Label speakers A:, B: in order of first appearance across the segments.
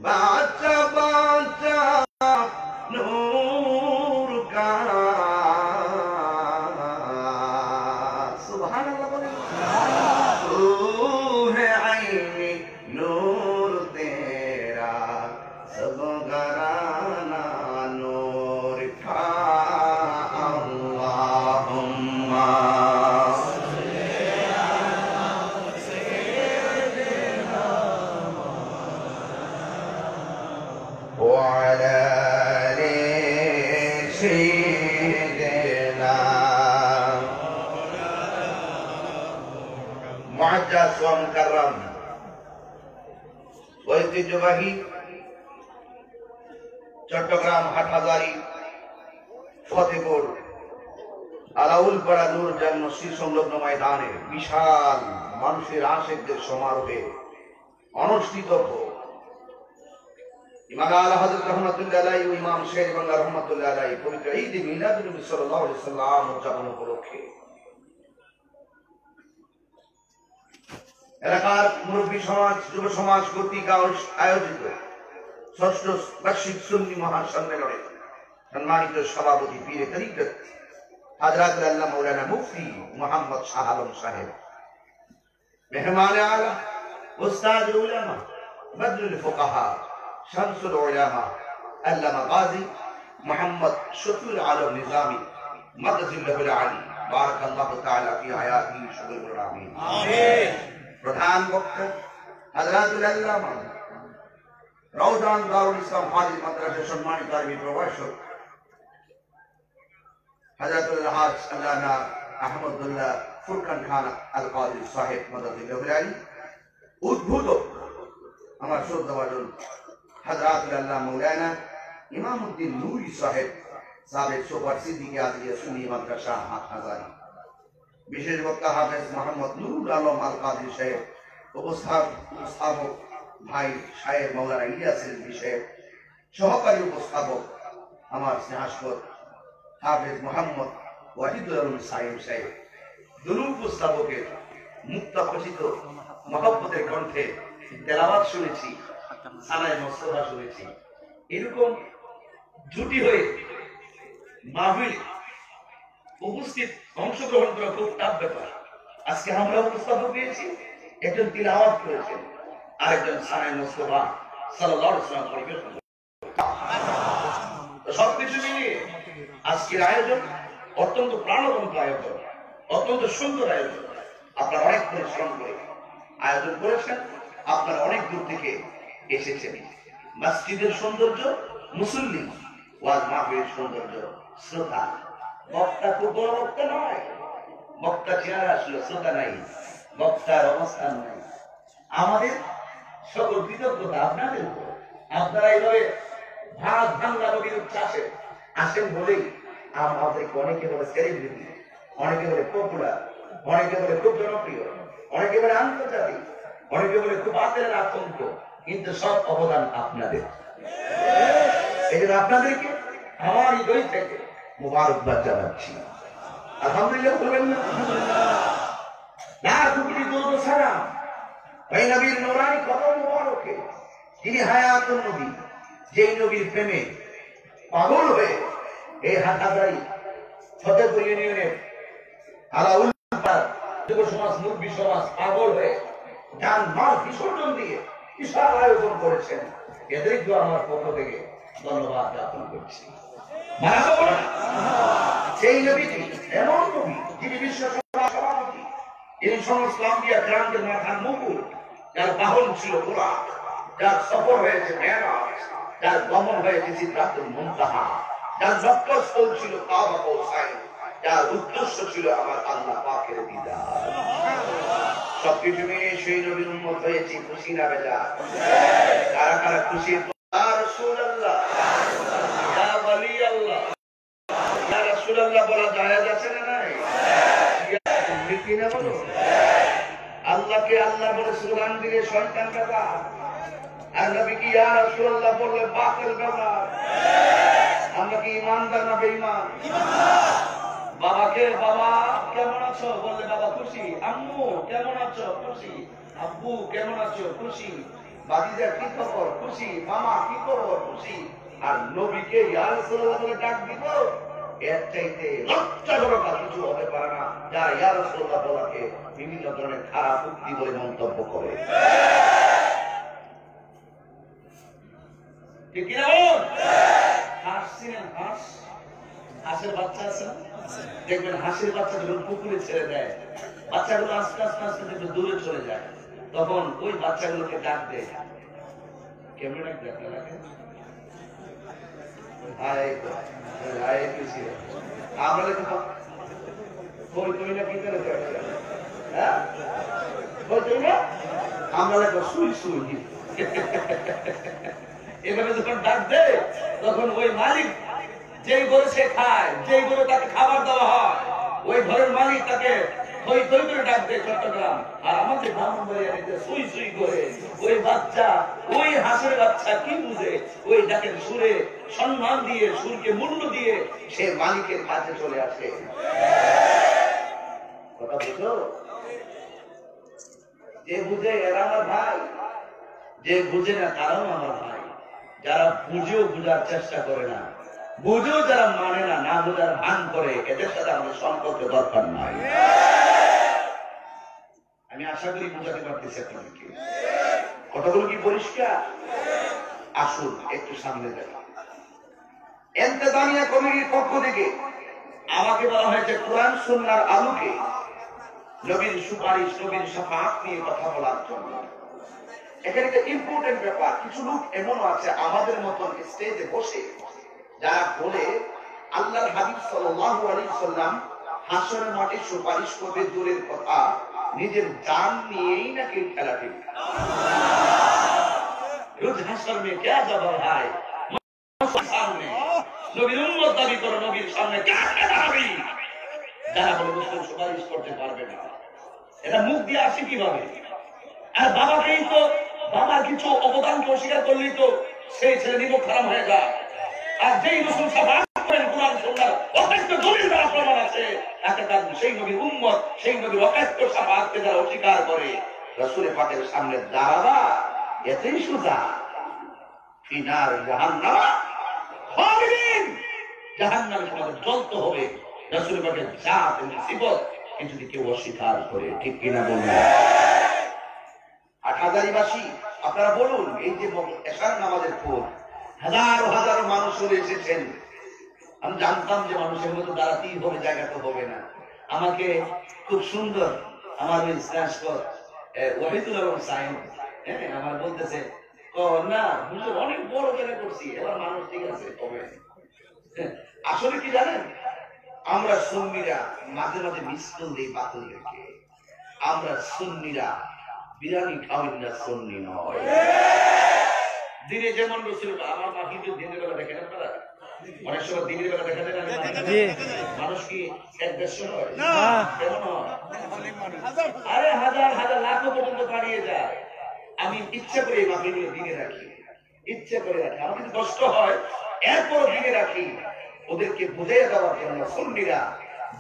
A: बाचा बाचा नूर का सुभान अल्लाह बोले तू है आईने नूर तेरा सब घराना नूर का अल्लाहुम्मा وعلى آل سيدنا معزز ومكرم ঐতিহ্যবাহী চট্টগ্রাম হাটহাজারী ফতেপুর আলাউলপাড়া নূরজান মসজিদ সংলগ্ন ময়দানে বিশাল মানুষের আশেকদের সমারোহে অনুষ্ঠিত ইমাম আলা হযরত রাহমাতুল্লাহি আলাইহি ও ইমাম শের বাংলা রাহমাতুল্লাহি আলাইহি পবিত্র ঈদ মিলাদুন নবী সাল্লাল্লাহু আলাইহি সাল্লাম উদযাপন উপলক্ষে এলাকার মুরব্বী সমাজ যুব সমাজ কর্তৃক আয়োজিত ষষ্ঠ বার্ষিক সুন্নি মহাসম্মেলনে সম্মানিত সভাপতি পীরে তরিকত হযরত আল্লাহ মাওলানা মুফতি মুহাম্মদ শাহ আলম সাহেব, মেহমান আলা উস্তাদ উলামা বদরুল ফুকাহা শামসুল উলামা আল্লামা গাজী মুহাম্মদ শফিউল আলম নিজামী মাদাজিল্লাহুল আলী বারাকাল্লাহু তাআলা ফি হায়াতিহি শুকরুল আমিন। আমিন। প্রধান বক্তা হযরতুল আল্লামা রওজান দারুল ইসলাম হাদিস মাদ্রাসা সম্মানিত আরবি প্রভাষক হযরতুল হাজ আল্লামা আহমদুল্লাহ ফুরকান খান আল কাদি সাহেব মাদাজিল্লাহুল আলী, উদ্ভূত আমার শ্রদ্ধাভাজন হযরতুল আল্লামা মাওলানা ইমামউদ্দিন নূরী সাহেব সাবেক সুপার সিদ্দিকী আলিয়া সুন্নি মাদ্রাসা হাটহাজারী, বিশেষ বক্তা হাফেজ মোহাম্মদ নুরুল আলম আল কাদি সাহেব, উপস্থাপক ভাই সাহেব মাওলানা ইলিয়াসের সাহেব, সহকারী উপস্থাপক আমার স্নেহাস্পদ হাফেজ মোহাম্মদ ওয়াহিদুল আলম সাহেব সাহেব, দুরু উপস্থাপকের মুক্তাখচিত মহব্বতের কণ্ঠে তেলাওয়াত শুনেছি, সালায়ে মুস্তাফা শুনেছি। এরকম জুটি হয়ে মাহফিল উপস্থিত অংশগ্রহণ করা খুব টাফ ব্যাপার। আজকে আমরা উপস্থাপক পেয়েছি, একজন তিলাওয়াত করেছেন, আরেকজন সালায়ে মুস্তাফা সাল্লাল্লাহু আলাইহি ওয়াসাল্লাম পরিবেশন। সবকিছু মিলিয়ে আজকের আয়োজন অত্যন্ত প্রাণবন্ত আয়োজন, অত্যন্ত সুন্দর আয়োজন। আপনারা অনেক পরিশ্রম করে আয়োজন করেছেন, আপনারা অনেক দূর থেকে এসেছেন। মসজিদের সৌন্দর্য, মুসল্লি, ওয়াজ মাহফিলের সৌন্দর্য, শ্রোতা। বক্তা খুব বড় বক্তা নয়, বক্তা চেহারা আসলে শ্রোতা নাই, বক্তার অবস্থান নাই। আমাদের সকল কৃতজ্ঞতা আপনাদের উপর। আপনারা এইভাবে ভাগ ভাঙ্গা নদীর উচ্ছ্বাসে আসেন বলেই আমাদেরকে অনেকে বলে সেলিব্রিটি, অনেকে বলে পপুলার, অনেকে বলে খুব জনপ্রিয়, অনেকে বলে আন্তর্জাতিক, অনেকে বলে খুব আদরের আতঙ্ক, কিন্তু সব অবদান আপনাদের। এই জন্য আপনাদেরকে আমার হৃদয় থেকে মুবারকবাদ জানাচ্ছি। আলহামদুলিল্লাহ বলবেন না? লাখো কোটি দরুদ ও সালাম ওই নবীর নূরানি কদম মুবারকে, যিনি হায়াতুন নবী, যেই নবীর প্রেমে পাগল হয়ে এই হাটহাজারী ফতেপুর ইউনিয়নের আলাউলপাড়া যুব সমাজ, মুরব্বী সমাজ পাগল হয়ে জান মাল বিসর্জন দিয়ে বিশাল আয়োজন করেছেন। এদেরকেও আমার পক্ষ থেকে ধন্যবাদ জ্ঞাপন করছি। সেই নবীটি এমন নবী, যিনি বিশ্ব সভাপতি, এই সমস্ত আম্বিয়া কেরামদের মাথার মুকুট, যার বাহন ছিল বুরাক, যার সফর হয়েছে মেরাজ, যার গমন হয়েছে সিদরাতুল মুনতাহা, যার লক্ষ্যস্থল ছিল কাবা কৌসাইন, যার উদ্দেশ্য ছিল আমার আল্লাহ পাকের দিদার। সবকিছু মিলিয়ে সেই নবীর উম্মত হয়েছে, খুশি না বেজার? কারা কারা খুশি? ইয়া রাসূলুল্লাহ, ইয়া ওয়ালি আল্লাহ, ইয়া রাসূলুল্লাহ বলা জায়েজ আছে না নাই? ঠিক না বলো? আল্লাহকে আল্লাহ বলে স্লোগান দিলে শয়তান কাটা, আর নবীকে ইয়া রাসূলুল্লাহ বললে বাতিল ব্যাপার। আমরা কি ঈমানদার না বেঈমান? বাবাকে বাবা কেমন আছো বললে বাবা খুশি, আম্মু কেমন আছো খুশি, আব্বু কেমন আছো খুশি, বাতিজা কি খবর, খুশি, মামা কি খবর, খুশি। আর নবীকে ইয়া রাসূলুল্লাহ বলে ডাক দিব, এর চাইতে লজ্জাজনক আর কিছু হতে পারে না। যারা ইয়া রাসূলুল্লাহ বলাকে বিভিন্ন ধরনের খারাপ উক্তি বলে মন্তব্য করে। ঠিক কিনা বলুন? হাঁস ছিলেন, হাঁস, হাঁসের বাচ্চা আছে না? দেখবেন হাঁসের বাচ্চা যখন পুকুরে ছেড়ে দেয়, বাচ্চাগুলো আস্তে আস্তে আস্তে একটু দূরে চলে যায়, তখন ওই বাচ্চাগুলোকে ডাক দেয়। কেমন ডাক দেয় আপনাকে? আমরা সুই সুই এভাবে যখন ডাক দেয়, তখন ওই মালিক যেই গরু সে খায়, যেই গরু তাকে খাবার দেওয়া হয়, ওই ঘরের মালিক তাকে থই থই করে ডাক দেয় চট্টগ্রাম। আর আমাদের ব্রাহ্মণবাড়িয়াতে সুই সুই করে ওই বাচ্চা, ওই হাঁসের বাচ্চা কি বুঝে, ওই ডাকের সুরে সম্মান দিয়ে, সুরকে মূল্য দিয়ে সে মালিকের কাছে চলে আসে। কথা বুঝো? যে বুঝে এরা আমার ভাই, যে বুঝে না তারাও আমার ভাই। যারা বুঝেও বুঝার চেষ্টা করে না, বুঝেও যারা মানে না, না বুঝার ভান করে, এদের সাথে আমাদের সম্পর্ক দরকার নাই। আমি আশা করি বুঝাতে পারতেছি আপনাদেরকে। কথাগুলো কি পরিষ্কার? আসুন একটু সামনে যাই। এন্তেজামিয়া কমিটির পক্ষ থেকে আমাকে বলা হয়েছে কোরআন সুন্নাহর আলোকে নবীর সুপারিশ, নবীর শাফাআত নিয়ে কথা বলার জন্য। এখানে একটা ইম্পর্টেন্ট ব্যাপার, কিছু লোক এমনও আছে আমাদের মতন স্টেজে বসে যারা বলে আল্লাহর হাবিব সাল্লাল্লাহু আলাইহি সাল্লাম হাসরের মাঠে সুপারিশ করবে, দূরের কথা নিজের জান নিয়েই নাকি খেলা ঠিক। রোজ হাসর মে কে যাবে ভাই, সামনে নবীর উম্মত দাবি করে, নবীর সামনে কাকে দাঁড়াবি? যারা বলে মুসলিম সুপারিশ করতে পারবে না, এটা মুখ দিয়ে আসে কিভাবে? আর বাবাকেই তো, বাবার কিছু অবদানকে অস্বীকার করলেই তো সেই ছেলে নিমক খারাপ হয়ে যায়। আর যেই রসুল সাফাত করেন কোরআন সুন্নাহর অকাট্য দলিল দ্বারা প্রমাণ আছে, তাকে তার সেই নবীর উম্মত, সেই নবীর অকাট্য সাফাতকে যারা অস্বীকার করে, রাসূলের পাকের সামনে দাঁড়াবা এতেই সোজা। ফিনার জাহান্নাম খালিদিন, জাহান্নামে তোমাদের জ্বলতে হবে। রাসূলের পাকের জাত এবং সিফত যদি কেউ অস্বীকার করে, ঠিক কিনা বলুন? হাজারিবাসী আপনারা বলুন, এই যে এশার নামাজের পর হাজারো হাজারো মানুষ চলে এসেছেন, আমি জানতাম যে মানুষের মতো দাঁড়াতেই হবে, জায়গা তো হবে না। আমাকে খুব সুন্দর আমার ওয়াহিদুল আলম সাইন আমার বলতেছে, না হুজুর অনেক বড় জায়গা করছি, এবার মানুষ ঠিক আছে হবে। আসলে কি জানেন, আমরা সুন্নিরা মাঝে মাঝে মিসকল দিই বাতিলদেরকে। আমরা সুন্নিরা বিরিয়ানি খাওয়াই না, সুন্নি নয়। দিনে যেমন রসুল, আমার মা কিন্তু দিনের বেলা দেখেন আপনারা, অনেক সময় দিনের বেলা দেখা যায় না মানুষ কি এক দেড়শো হয়, কেমন হয়? আরে হাজার হাজার লাখও পর্যন্ত বাড়িয়ে যায়। আমি ইচ্ছা করে এই বাকিগুলো দিনে রাখি, ইচ্ছা করে রাখি। আমার কিন্তু কষ্ট হয়, এরপরও দিনে রাখি ওদেরকে বুঝিয়ে দেওয়ার জন্য। সুন্নিরা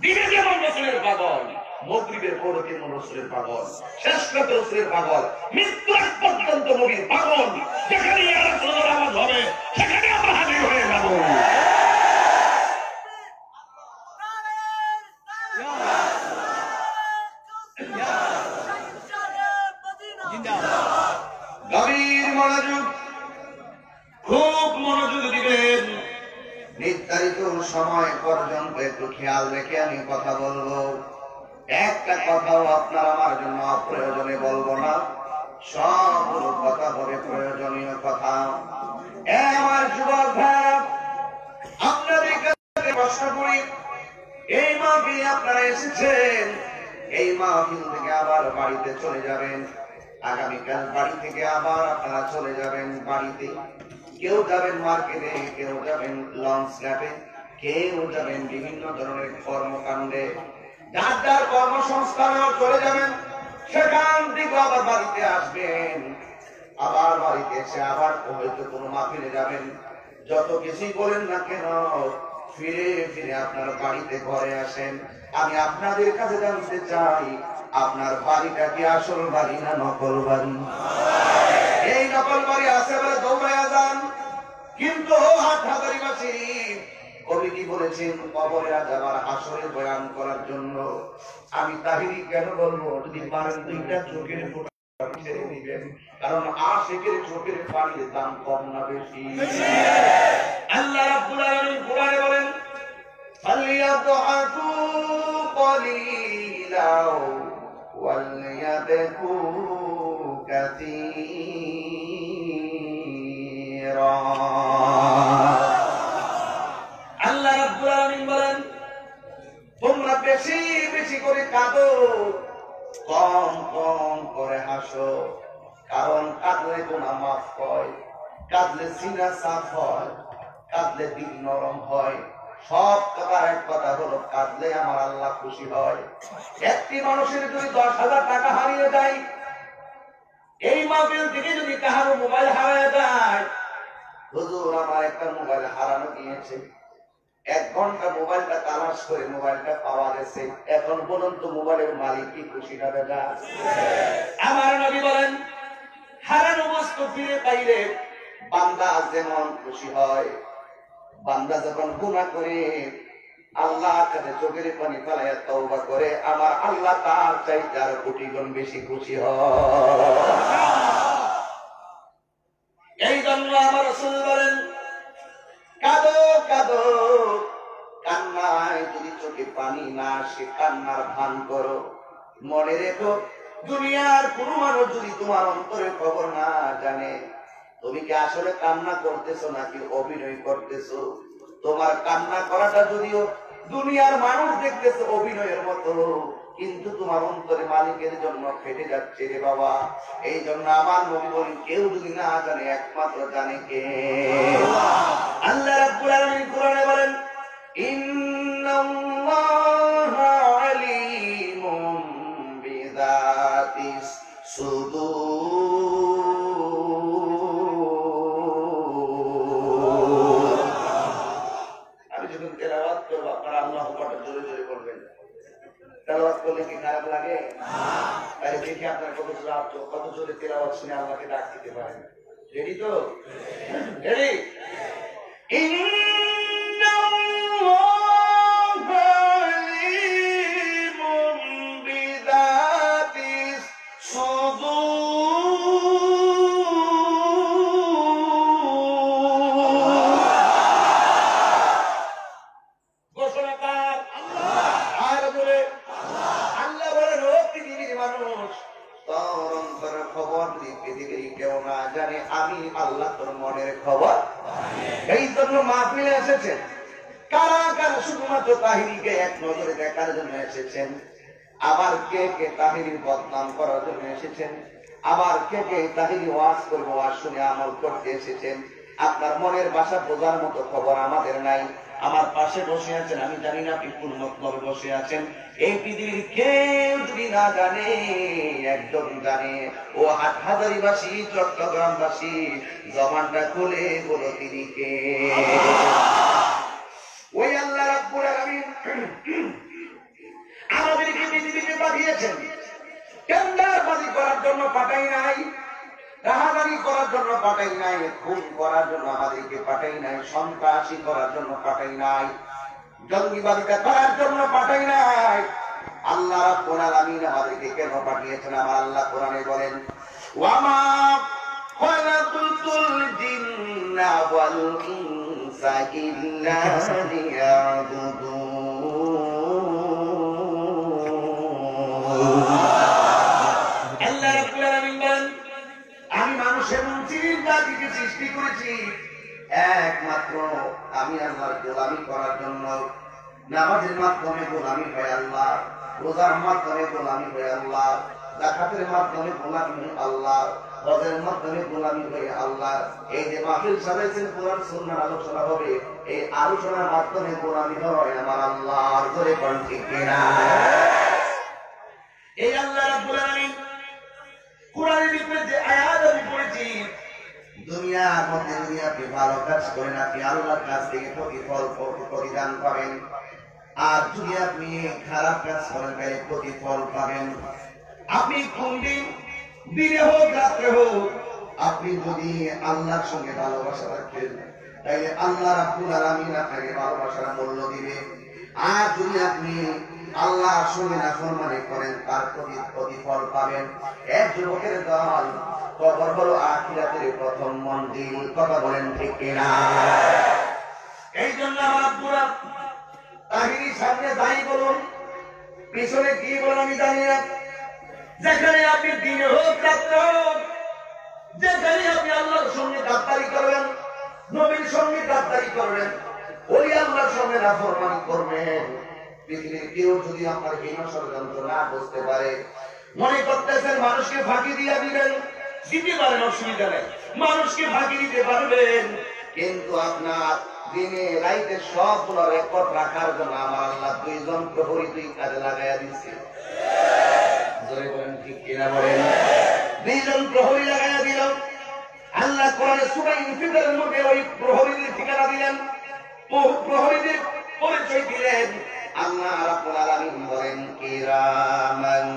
A: দিনে যেমন রসুলের পাগল, মাগরিবের পরে যেমন রসুলের পাগল, শেষ রাতে রসুলের পাগল, মৃত্যু আগ পর্যন্ত নবীর পাগল। যেখানে ইয়া রাসূলুল্লাহ নামাজ হবে সেখানে আমরা হাজির হয়ে যাব। গভীর মনোযোগ, খুব মনোযোগ দিবেন। নির্ধারিত সময় পর্যন্ত একটু খেয়াল রেখে আমি কথা বলবো। একটা কথাও আপনার আমার জন্য অপ্রয়োজনে বলবো না, সবগুলো কথা হবে প্রয়োজনীয় কথা। আমার যুবক ভাইরা, আপনাদের কাছে প্রশ্ন করি, এই মাহফিলে আপনারা এসেছেন, এই মাহফিল থেকে আবার বাড়িতে চলে যাবেন। আগামীকাল বাড়ি থেকে আবার আপনারা চলে যাবেন বাড়িতে। কেউ যাবেন মার্কেটে, কেউ যাবেন লঞ্চ ঘাটে, কেউ যাবেন বিভিন্ন ধরনের কর্মকাণ্ডে, যার যার কর্মসংস্থানেও চলে যাবেন। সেখান থেকে আবার বাড়িতে আসবেন, আবার বাড়িতে এসে আবার হয়তো কোনো মাহফিলে যাবেন। যত কিছুই বলেন না কেন, ফিরে ফিরে আপনার বাড়িতে ঘরে আসেন। আমি আপনাদের কাছে জানতে চাই, আপনার বাড়িটা কি আসল বাড়ি না নকল বাড়ি? এই নকল কিন্তু হাটহাজারীবাসী কবি কি বলেছেন, কবরে আযাবার হাসরের বয়ান করার জন্য আমি তাহিরি কেন বলবো, যদি পারেন দুইটা চোখের ফোঁটা ছেড়ে দিবেন, কারণ আশিকের চোখের পানির দাম কম না বেশি? আল্লাহ রাব্বুল আলামিন কোরআনে বলেন, ফালিয়াদহাকু কলিলাও ওয়ালিয়াবকু কাসীরা। আল্লাহ রাব্বুল আলামিন বলেন, তোমরা বেশি বেশি করে কাঁদো, কম কম করে হাসো, কারণ কাঁদলে গুনাহ মাফ হয়, কাঁদলে সিনা সাফ হয়, কাঁদলে দিল নরম হয়। সব কথার এক কথা হলো, কাঁদলে আমার আল্লাহ খুশি হয়। একটি মানুষের যদি 10,000 টাকা হারিয়ে যায়, এই মাহফিল থেকে যদি কাহারো মোবাইল হারিয়ে যায়, হুজুর আমার একটা মোবাইল হারানো গিয়েছে, 1 ঘন্টা মোবাইলটা তালাশ করে মোবাইলটা পাওয়া গেছে, এখন বলুন তো মোবাইলের মালিক কি খুশি না বেজা? আমার নবী বলেন, হারানো বস্তু ফিরে পাইলে বান্দা যেমন খুশি হয়, বান্দা যখন গুনাহ করে আল্লাহর কাছে চোখের পানি ফেলাইয়া তওবা করে, আমার আল্লাহ তার চাইতে আর কোটি গুণ বেশি খুশি হয়। এই জন্য আমার রাসূল বলেন, কাঁদো কাঁদো, কান্নায় যদি চোখে পানি না আসে কান্নার ভান করো। মনে রেখো, দুনিয়ার কোনো মানুষ যদি তোমার অন্তরের খবর না জানে, তুমি কি আসলে কান্না করতেছো নাকি অভিনয় করতেছো? তোমার কান্না করাটা যদিও দুনিয়ার মানুষ দেখতেছে অভিনয়ের মতো, কিন্তু তোমার অন্তরে মালিকের জন্য ফেটে যাচ্ছে রে বাবা। এই জন্য আমার নবী বলেন, কেউ যদি না জানে একমাত্র জানে কে? আল্লাহ রাব্বুল আলামিন কোরআনে বলেন, ইন্নাল্লাহা আলীমুম বিযাতিস সুদূর। আমি যখন তেলাওয়াত করব আপনারা আল্লাহু আকবার জোরে জোরে বলবেন। তেলাওয়াত করলে কি খারাপ লাগে? তাই দেখি আপনার কত জোরে তেলাওয়াত শুনে আল্লাহকে ডাক দিতে পারেন। রেডি তো? রেডি? আমি আল্লাহ তোর মনের খবর। এই জন্য মাহফিলে এসেছেন কারা কারা শুধুমাত্র তাহিরিকে এক নজরে দেখার জন্য এসেছেন, আবার কে কে তাহিরির বদনাম করার জন্য এসেছেন, আবার কে কে তাহিরি ওয়াজ করবো ওয়াজ শুনে আমল করতে এসেছেন। আপনার মনের ভাষা বোঝার মতো খবর আমাদের নাই। আমার পাশে বসে আছেন, আমি জানি না আপনি কোন মতলবে বসে আছেন। এই পৃথিবীর কেউ যদি না জানে, একদম জানে, ও হাটহাজারীবাসী চট্টগ্রামবাসী জবানটা খুলে বলো তিনি কে? ওই আল্লাহ রাব্বুল আলামিন আমাদেরকে পৃথিবীতে পাঠিয়েছেন, টেন্ডারবাজি করার জন্য পাঠাই নাই, রাহাজানি করার জন্য পাঠাই নাই, খুন করার জন্য আমাদেরকে পাঠাই নাই, সন্ত্রাসী করার জন্য পাঠাই নাই, জঙ্গিবাদিতা করার জন্য পাঠাই নাই। আল্লাহ রাব্বুল আলামিন আমাদেরকে কেন পাঠিয়েছেন? আমার আল্লাহ কোরআনে বলেন, ওয়ামা খালাকুতুল জিন্না ওয়াল ইনসা ইল্লা লিয়াবুদুন। আল্লাহ রাব্বুল আলামিন বলেন, আমি মানুষ এবং জিন জাতিকে সৃষ্টি করেছি একমাত্র আমি আল্লাহর গোলামি করার জন্য। নামাজের মাধ্যমে গোলামি হয় আল্লাহ, রোজার মাধ্যমে গোলামি হয় আল্লাহ, যাকাতের মাধ্যমে গোলামি হয় আল্লাহ, হজের মাধ্যমে গোলামি হয় আল্লাহ। এই যে মাহফিল সাজাইছেন, কোরআন সুন্নাহর আলোচনা হবে, এই আলোচনার মাধ্যমে গোলামি হয় আমার আল্লাহর। ধরে কোন ঠিক কিনা? এই আল্লাহ রাব্বুল আলামিন কোরআনের ভিতরে যে আয়াত আমি পড়েছি, দুনিয়ার মধ্যে যদি আপনি ভালো কাজ করেন, আপনি আল্লাহর কাছ থেকে প্রতিদান পাবেন, আর যদি আপনি খারাপ কাজ করেন তাহলে প্রতিফল পাবেন। আপনি কোন দিন, দিনে হোক রাত্রে হোক, আপনি যদি আল্লাহর সঙ্গে ভালোবাসা রাখেন, তাইলে আল্লাহ রাব্বুল আলামিন আপনাকে ভালোবাসার মূল্য দিবে। আর যদি আপনি আল্লাহর সঙ্গে নাফরমানি করেন তার প্রতিফল পাবেন। এক যুবকের দল, কবর হলো আখিরাতের প্রথম মন্দির। কথা বলেন ঠিক কিনা? এই জন্য আমার পুরা কাহিনীর সামনে যাই বলুন, পিছনে কি বলুন আমি জানি না, যেখানে আপনি দিনে হোক রাত্রে হোক, যেখানে আপনি আল্লাহর সঙ্গে গাদ্দারি করবেন, নবীর সঙ্গে গাদ্দারি করবেন, ওই আল্লাহর সঙ্গে নাফরমানি করবেন, পৃথিবীর কেউ যদি আপনার এই ষড়যন্ত্র না বুঝতে পারে, মনে করতেছেন মানুষকে ফাঁকি দিয়ে দিবেন, দিতে পারেন, অসুবিধা নেই, মানুষকে ফাঁকি দিতে পারবেন, কিন্তু আপনার দিনে রাইতে সবগুলো রেকর্ড রাখার জন্য আমার আল্লাহ 2 জন প্রহরী 2 কাজে লাগাইয়া দিচ্ছে। জোরে বলেন ঠিক কিনা বলেন? 2 জন প্রহরী লাগাইয়া দিল। আল্লাহ কোরআনে সূরা ইনফিতারের মধ্যে ওই প্রহরীদের ঠিকানা দিলেন, প্রহরীদের পরিচয় দিলেন। আল্লাহ রাব্বুল আলামিন বলেন, কিরামান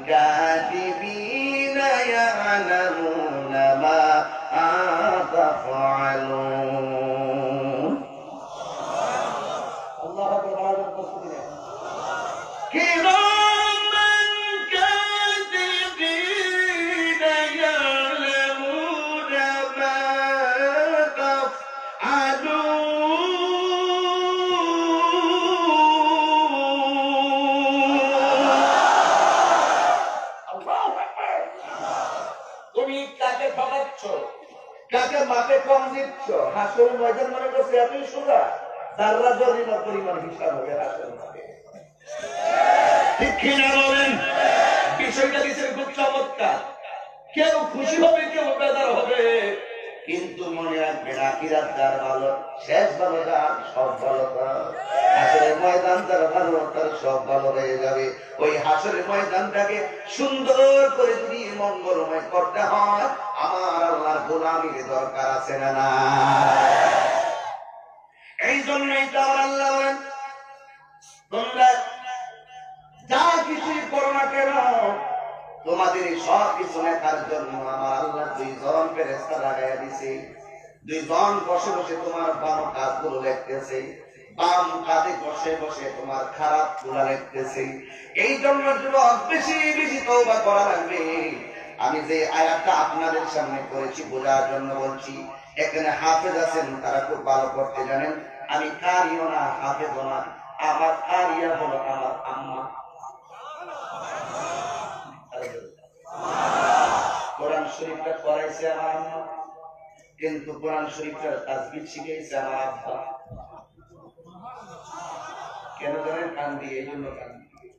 A: কাতিবিনা ইয়ালামুনা মা তাফআলুন। আল্লাহু আকবার। কিরামান কাতিবিনা ইয়ালামুনা মা তাফআলুন। কাকে মাপে কম দিচ্ছ? হাসরের ময়দান মনে করছে এতই সোজা, যাররা জরিমার পরিমাণ হিসাব হবে হাসরের মাঠে। ঠিক কিনা বলেন? বিষয়টা দিচ্ছে খুব চমৎকার। কেউ খুশি হবে, কেউ বেজার হবে, কিন্তু মনে রাখবেন আখিরাত যার ভালো, শেষ ভালো যার, সব ভালো তার। হাসরের ময়দান যার ভালো, তার সব ভালো হয়ে যাবে। ওই হাসরের ময়দানটাকে সুন্দর করে যদি মঙ্গলময় করতে হয়, আমার আল্লাহর গোলামীর দরকার আছে না না? এই জন্যই তো আমার আল্লাহ বলেন, তোমরা যা কিছুই করো না কেন, তোমাদের সব কিছু লেখার জন্য আমার আল্লাহ 2 জন ফেরেশতা লাগাইয়া দিছে। 2 জন বসে বসে তোমার ভালো কাজগুলো লিখতেছে, বাম কাঁধে বসে বসে তোমার খারাপ গুলা লিখতেছে। এই জন্য বেশি বেশি তওবা করা লাগবে। আমি যে আয়াতটা আপনাদের সামনে করেছি বোঝার জন্য বলছি। এখানে হাফেজ আছেন, তারা খুব ভালো করতে জানেন। আমি কারিও না, হাফেজও না। আমার কারিয়া হলো আমার আম্মা। কোরআন শরীফটা পড়াইছে আমার আম্মা, কিন্তু কোরআন শরীফটার তাজবিদ শিখাইছে আমার আব্বা। কেন জানেন? কান দিয়ে, এই জন্য কান দিয়ে।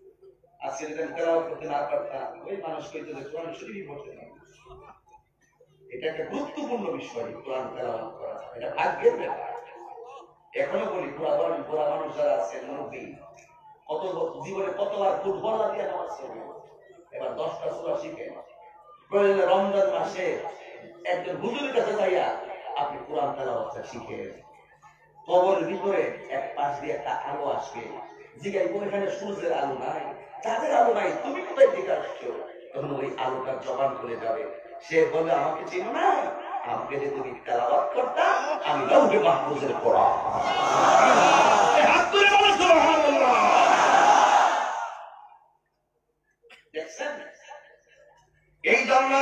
A: আজকে যদি তেলাওয়াত করতে না পারতাম, ওই মানুষ কইতো যে কোরআন শরীফই পড়তে না। এটা একটা গুরুত্বপূর্ণ বিষয়, কোরআন তেলাওয়াত করা, এটা ভাগ্যের ব্যাপার। এখনো বলি, বুড়া মানুষ যারা আছে, মুরব্বী, কত জীবনে কতবার ফুটবল দিয়ে নামাজ পড়ে, এবার 10টা সূরা শিখে প্রয়োজনে রমজান মাসে একজন হুজুরের কাছে যাইয়া আপনি কোরআন তেলাওয়াতটা শিখে। কবরের ভিতরে এক পাশ দিয়ে একটা আলো আসবে, জিজ্ঞাসা এখানে সূর্যের আলো নাই, চাঁদের আলো নাই, তুমি কোথায় থেকে আসছো? তখন ওই আলোটা জবান করে যাবে। সে বলে, আমাকে চিনো না? আমাকে যে তুমি তেলাওয়াত করতা, আমি লাউহে মাহফুজের কোরআন। হাত তুলে বলো সুবহানাল্লাহ। দেখছেন? এই জন্য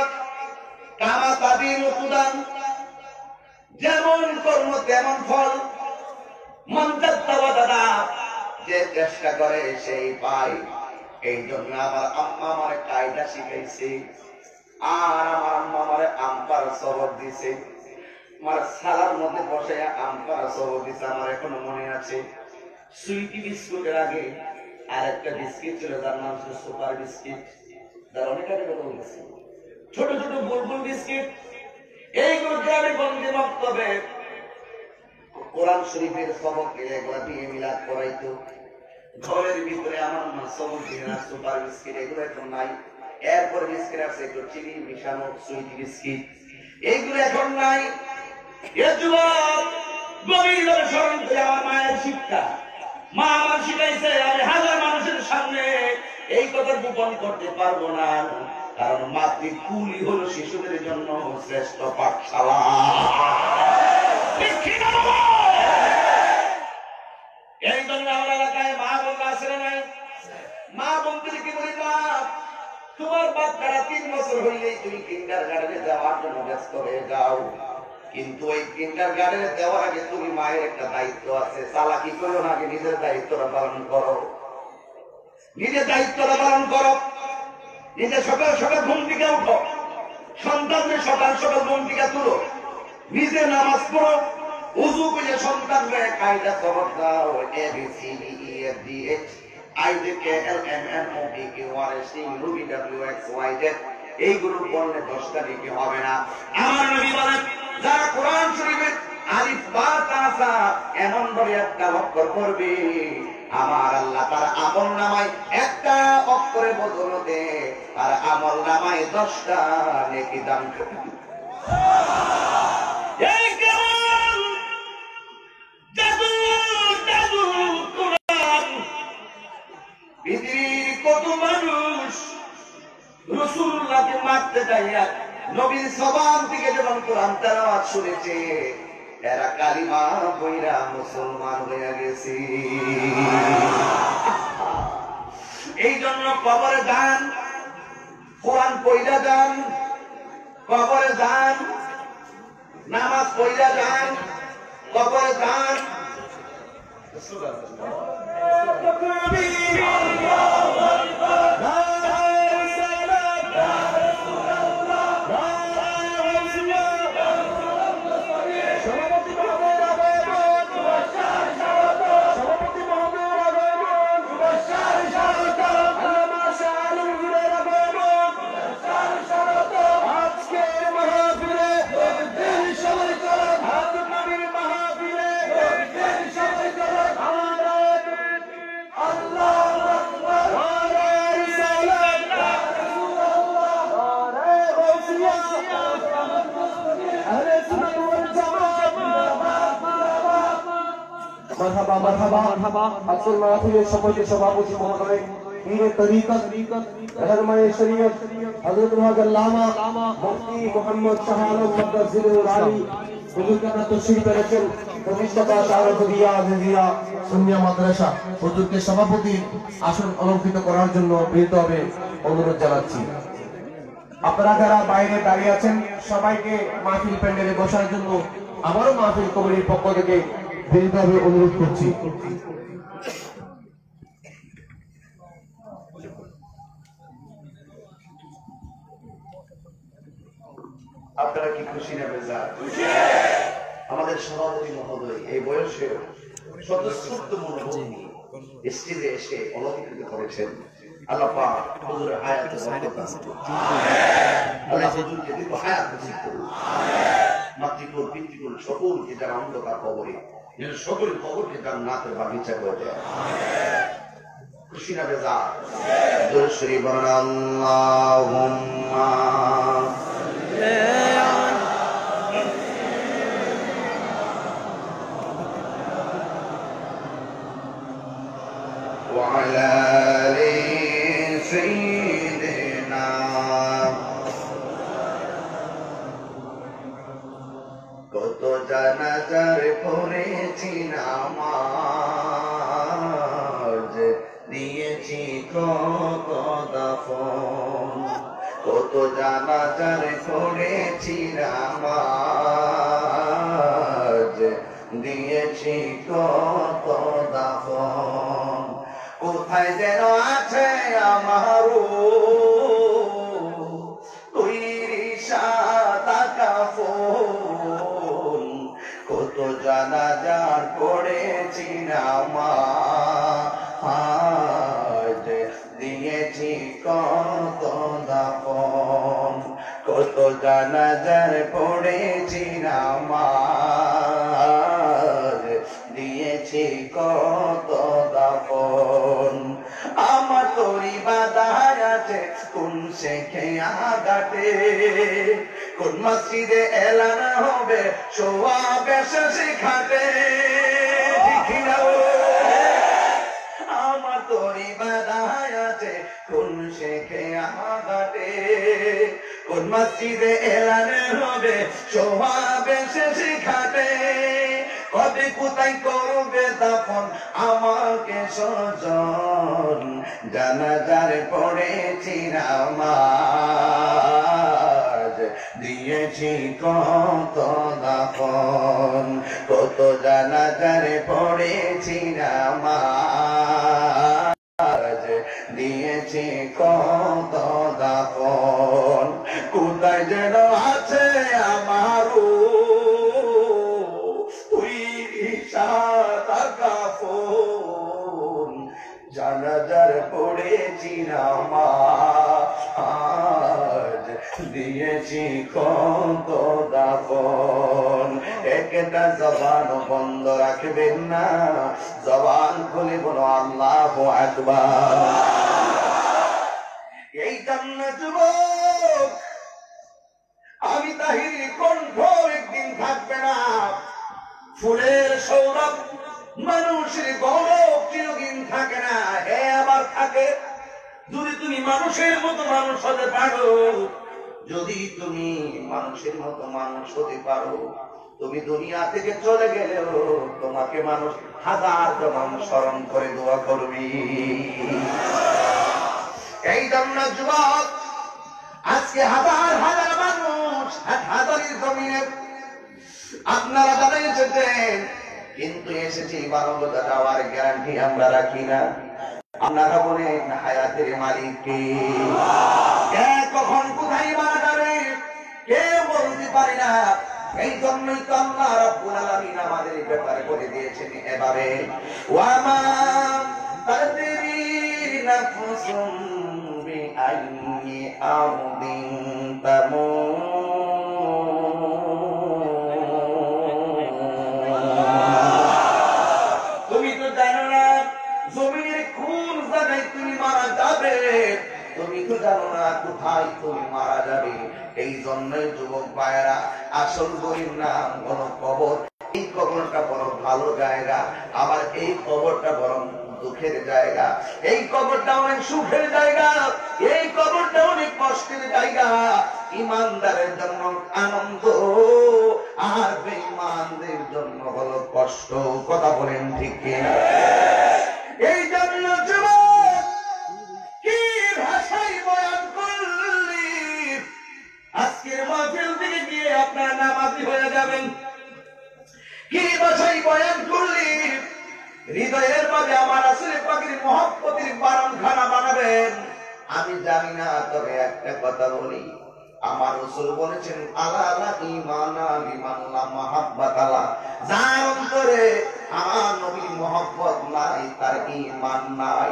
A: কামা তাবিল কুদান, যেমন কর্ম তেমন ফল। মন্তাত্তাওয়াদাদা, যে চেষ্টা করে সেই পায়। এই জন্য আমার আম্মা আমার কায়দা শিখাইছে, আর আমার আম্মা আমার আমপার সবক দিছে। আমার সালার মধ্যে বসে আমপার সবক দিছে, আমার এখনো মনে আছে। সুইটি বিস্কুটের আগে আর একটা বিস্কিট ছিল, যার নাম ছিল সুপার বিস্কিট, যার অনেক আগে কথা বলতেছে। ছোট ছোট বুলবুল বিস্কিট, এইগুলো গ্রামে বন্দী বক্তব্যে কোরআন শরীফের সবক এগুলা দিয়ে মিলাদ করাইতো। ঘরের ভিতরে আমার মা সবক দিয়ে না, সুপার বিস্কিট এগুলো এখন নাই। এরপর বিস্কিট আছে একটু চিনি মিশানো সুইটি বিস্কিট, এইগুলো এখন নাই। এ যুবক, গভীরভাবে স্মরণ করে আমার মায়ের শিক্ষা। মা আমার শিখাইছে, আমি হাজার মানুষের সামনে এই কথা গোপন করতে পারবো না, কারণ মাতৃকুলই হলো শিশুদের জন্য শ্রেষ্ঠ পাঠশালা। স্ত্রীকে বলি না, তোমার বাচ্চারা 3 বছর হইলেই তুমি কিন্ডারগার্টেনে যাওয়ার জন্য ব্যস্ত হয়ে যাও, কিন্তু ওই কিন্ডারগার্টেনে দেওয়ার আগে তুমি মায়ের একটা দায়িত্ব আছে, চালাকি করো না, আগে নিজের দায়িত্বটা পালন করো, নিজের দায়িত্বটা পালন করো। নিজে সকাল সকাল ঘুম থেকে উঠো, সন্তানদের সকাল সকাল ঘুম থেকে তুলো, নিজে নামাজ পড়ো, উযু করে সন্তানদের কায়দা সবক দাও, ABCDEFGH এইগুলো পড়লে 10টা নেকি হবে না। আমার নবী বলেন, যারা কোরআন শরীফের আলিফ বা তা সা এমন ভাবে একটা অক্ষর পড়বে, আমার আল্লাহ তার আমল নামায় একটা অক্ষরের বদলতে আর আমল নামায় 10টা নেকি দান করবে। এই কেমন জাদু জাদু কোরআন! পৃথিবীর কত মানুষ রাসূলুল্লাহকে মারতে যাইয়া নবীর জবান থেকে যখন কোরআন তেলাওয়াত শুনেছে, এরা কালিমা পড়া মুসলমান হয়ে গেছে। এই জন্য কবরে যান, কোরআন পড়া যান, কবরে যান, নামাজ পড়া যান, কবরে যান।
B: আজকের মাহফিলের সম্মানিত সভাপতি মহোদয়, পীরে তরিকত रहनुमाए शरीयत हजरत আল্লামা মুফতি মুহাম্মদ শাহ আলম মাদ্দাজিলুল আলী হুজুর কানা তশরিফ করেছেন। প্রতিষ্ঠাতা শাহরুখিয়া আজিজিয়া সুন্নিয়া মাদ্রাসা হুজুরকে সভাপতির আসন অলঙ্কৃত করার জন্য বিনীতভাবে অনুরোধ জানাচ্ছি। আপনারা যারা বাইরে দাঁড়িয়ে আছেন সবাইকে মাহফিল প্যান্ডেলে বসার জন্য আবারও মাহফিল কমিটির পক্ষ থেকে বিনীতভাবে অনুরোধ করছি।
A: আপনারা কি খুশি না বেজার? আমাদের সভাপতি মহোদয় এই বয়সে স্বতঃস্ফূর্ত মনোভূমি স্টেজে এসে অলৌকিক করেছেন। আল্লাহ পাক হুজুরের হায়াতে বরকত দান করুন। আল্লাহ হুজুরকে দীর্ঘ হায়াত নসিব করুন। মাতৃকুল পিতৃকুল সকলকে যারা অন্ধকার কবরে, যেন সকলের কবরকে জান্নাতের বাগিচা করে দেয়। খুশি না বেজার? দরুদ শরীফ পড়ুন। আল্লাহুম্মা وعلى آل سيدنا কত জানাজার পড়েছি নামাজ, দিয়েছি কত দাফন, কত জানাজার পড়েছি নামাজ, দিয়েছি কত দাফন, কোথায় যেন আছে আমার তৈরি সাদা কাফন, কত জানাজার পড়েছি নামাজ, দিয়েছি কত দাফন, কত জানাজার পড়েছি নামাজ, দিয়েছি কত দাফন। আমার তরি বাদার আছে কোন শেখে আগাতে, কোন মসজিদে এলান হবে সোয়াবে শেখাতে, আমার তরি বাদার আছে কোন শেখে আগাতে, কোন মসজিদে এলানে হবে সোহাবে শেষ ঘাটে কবে কোথায় করবে দাফন আমাকে স্বজন জানাজার পড়েছি নামাজ দিয়েছি কত দাফন কত জানাজার পড়েছি নামাজ দিয়েছি কত দাফন কোথায় যেন আছে আমারও জানাজার পড়েছি নামাজ দিয়েছি কত দাফন একটা জবান বন্ধ রাখবেন না জবান খুলে বলো আল্লাহু আকবার এই জান্নাত যুবক আমি তাহির কণ্ঠ একদিন থাকবে না ফুলের সৌরভ মানুষের গৌরব চিরদিন থাকে না হে আবার থাকে যদি তুমি মানুষের মতো মানুষ হতে পারো যদি তুমি মানুষের মতো মানুষ হতে পারো তুমি দুনিয়া থেকে চলে গেলেও তোমাকে মানুষ হাজার মানুষ স্মরণ করে দোয়া করবি এই জান্নাত যুবক আজকে হাজার হাজার মানুষ হাজারের জমিনে আপনারা যারা এসেছেন কিন্তু এসেছি মানবতা যাওয়ার গ্যারান্টি আমরা রাখি না আপনারা বলেন হায়াতের মালিক কে কখন কোথায় মারা যাবে কেউ বলতে পারে না এই জন্যই তো আল্লাহ রাব্বুল আলামিন আমাদের ব্যাপারে বলে দিয়েছেন এভাবে ওয়ামা তাদরি নাফসুম বিআইয়ি আরদিন তামুত তুমি তো জানো না কোথায় তুমি মারা যাবে এই জন্যই যুবক ভাইয়েরা আসল গরিব নাম কোন কবর এই কবরটা বড় ভালো জায়গা আবার এই কবরটা বরং দুঃখের জায়গা এই কবরটা অনেক সুখের জায়গা এই কবরটা অনেক কষ্টের জায়গা ইমানদারের জন্য আনন্দ আর বেঈমানদের জন্য হলো কষ্ট কথা বলেন ঠিক কিনা এই জন্য যুবক কি ভাষায় বয়ান করলি আজকের মাহফিল থেকে গিয়ে আপনারা নামাজি হয়ে যাবেন কি ভাষায় বয়ান করলি হৃদয়ের মাঝে আমার আসলে পাখির মহব্বতের বারণখানা বানাবেন আমি জানি না তবে একটা কথা বলি আমার রাসূল বলেছেন আলা লা ঈমানা লিমান লা মাহাব্বাত আলা যার অন্তরে আমার নবীর মহব্বত নাই তার ঈমান নাই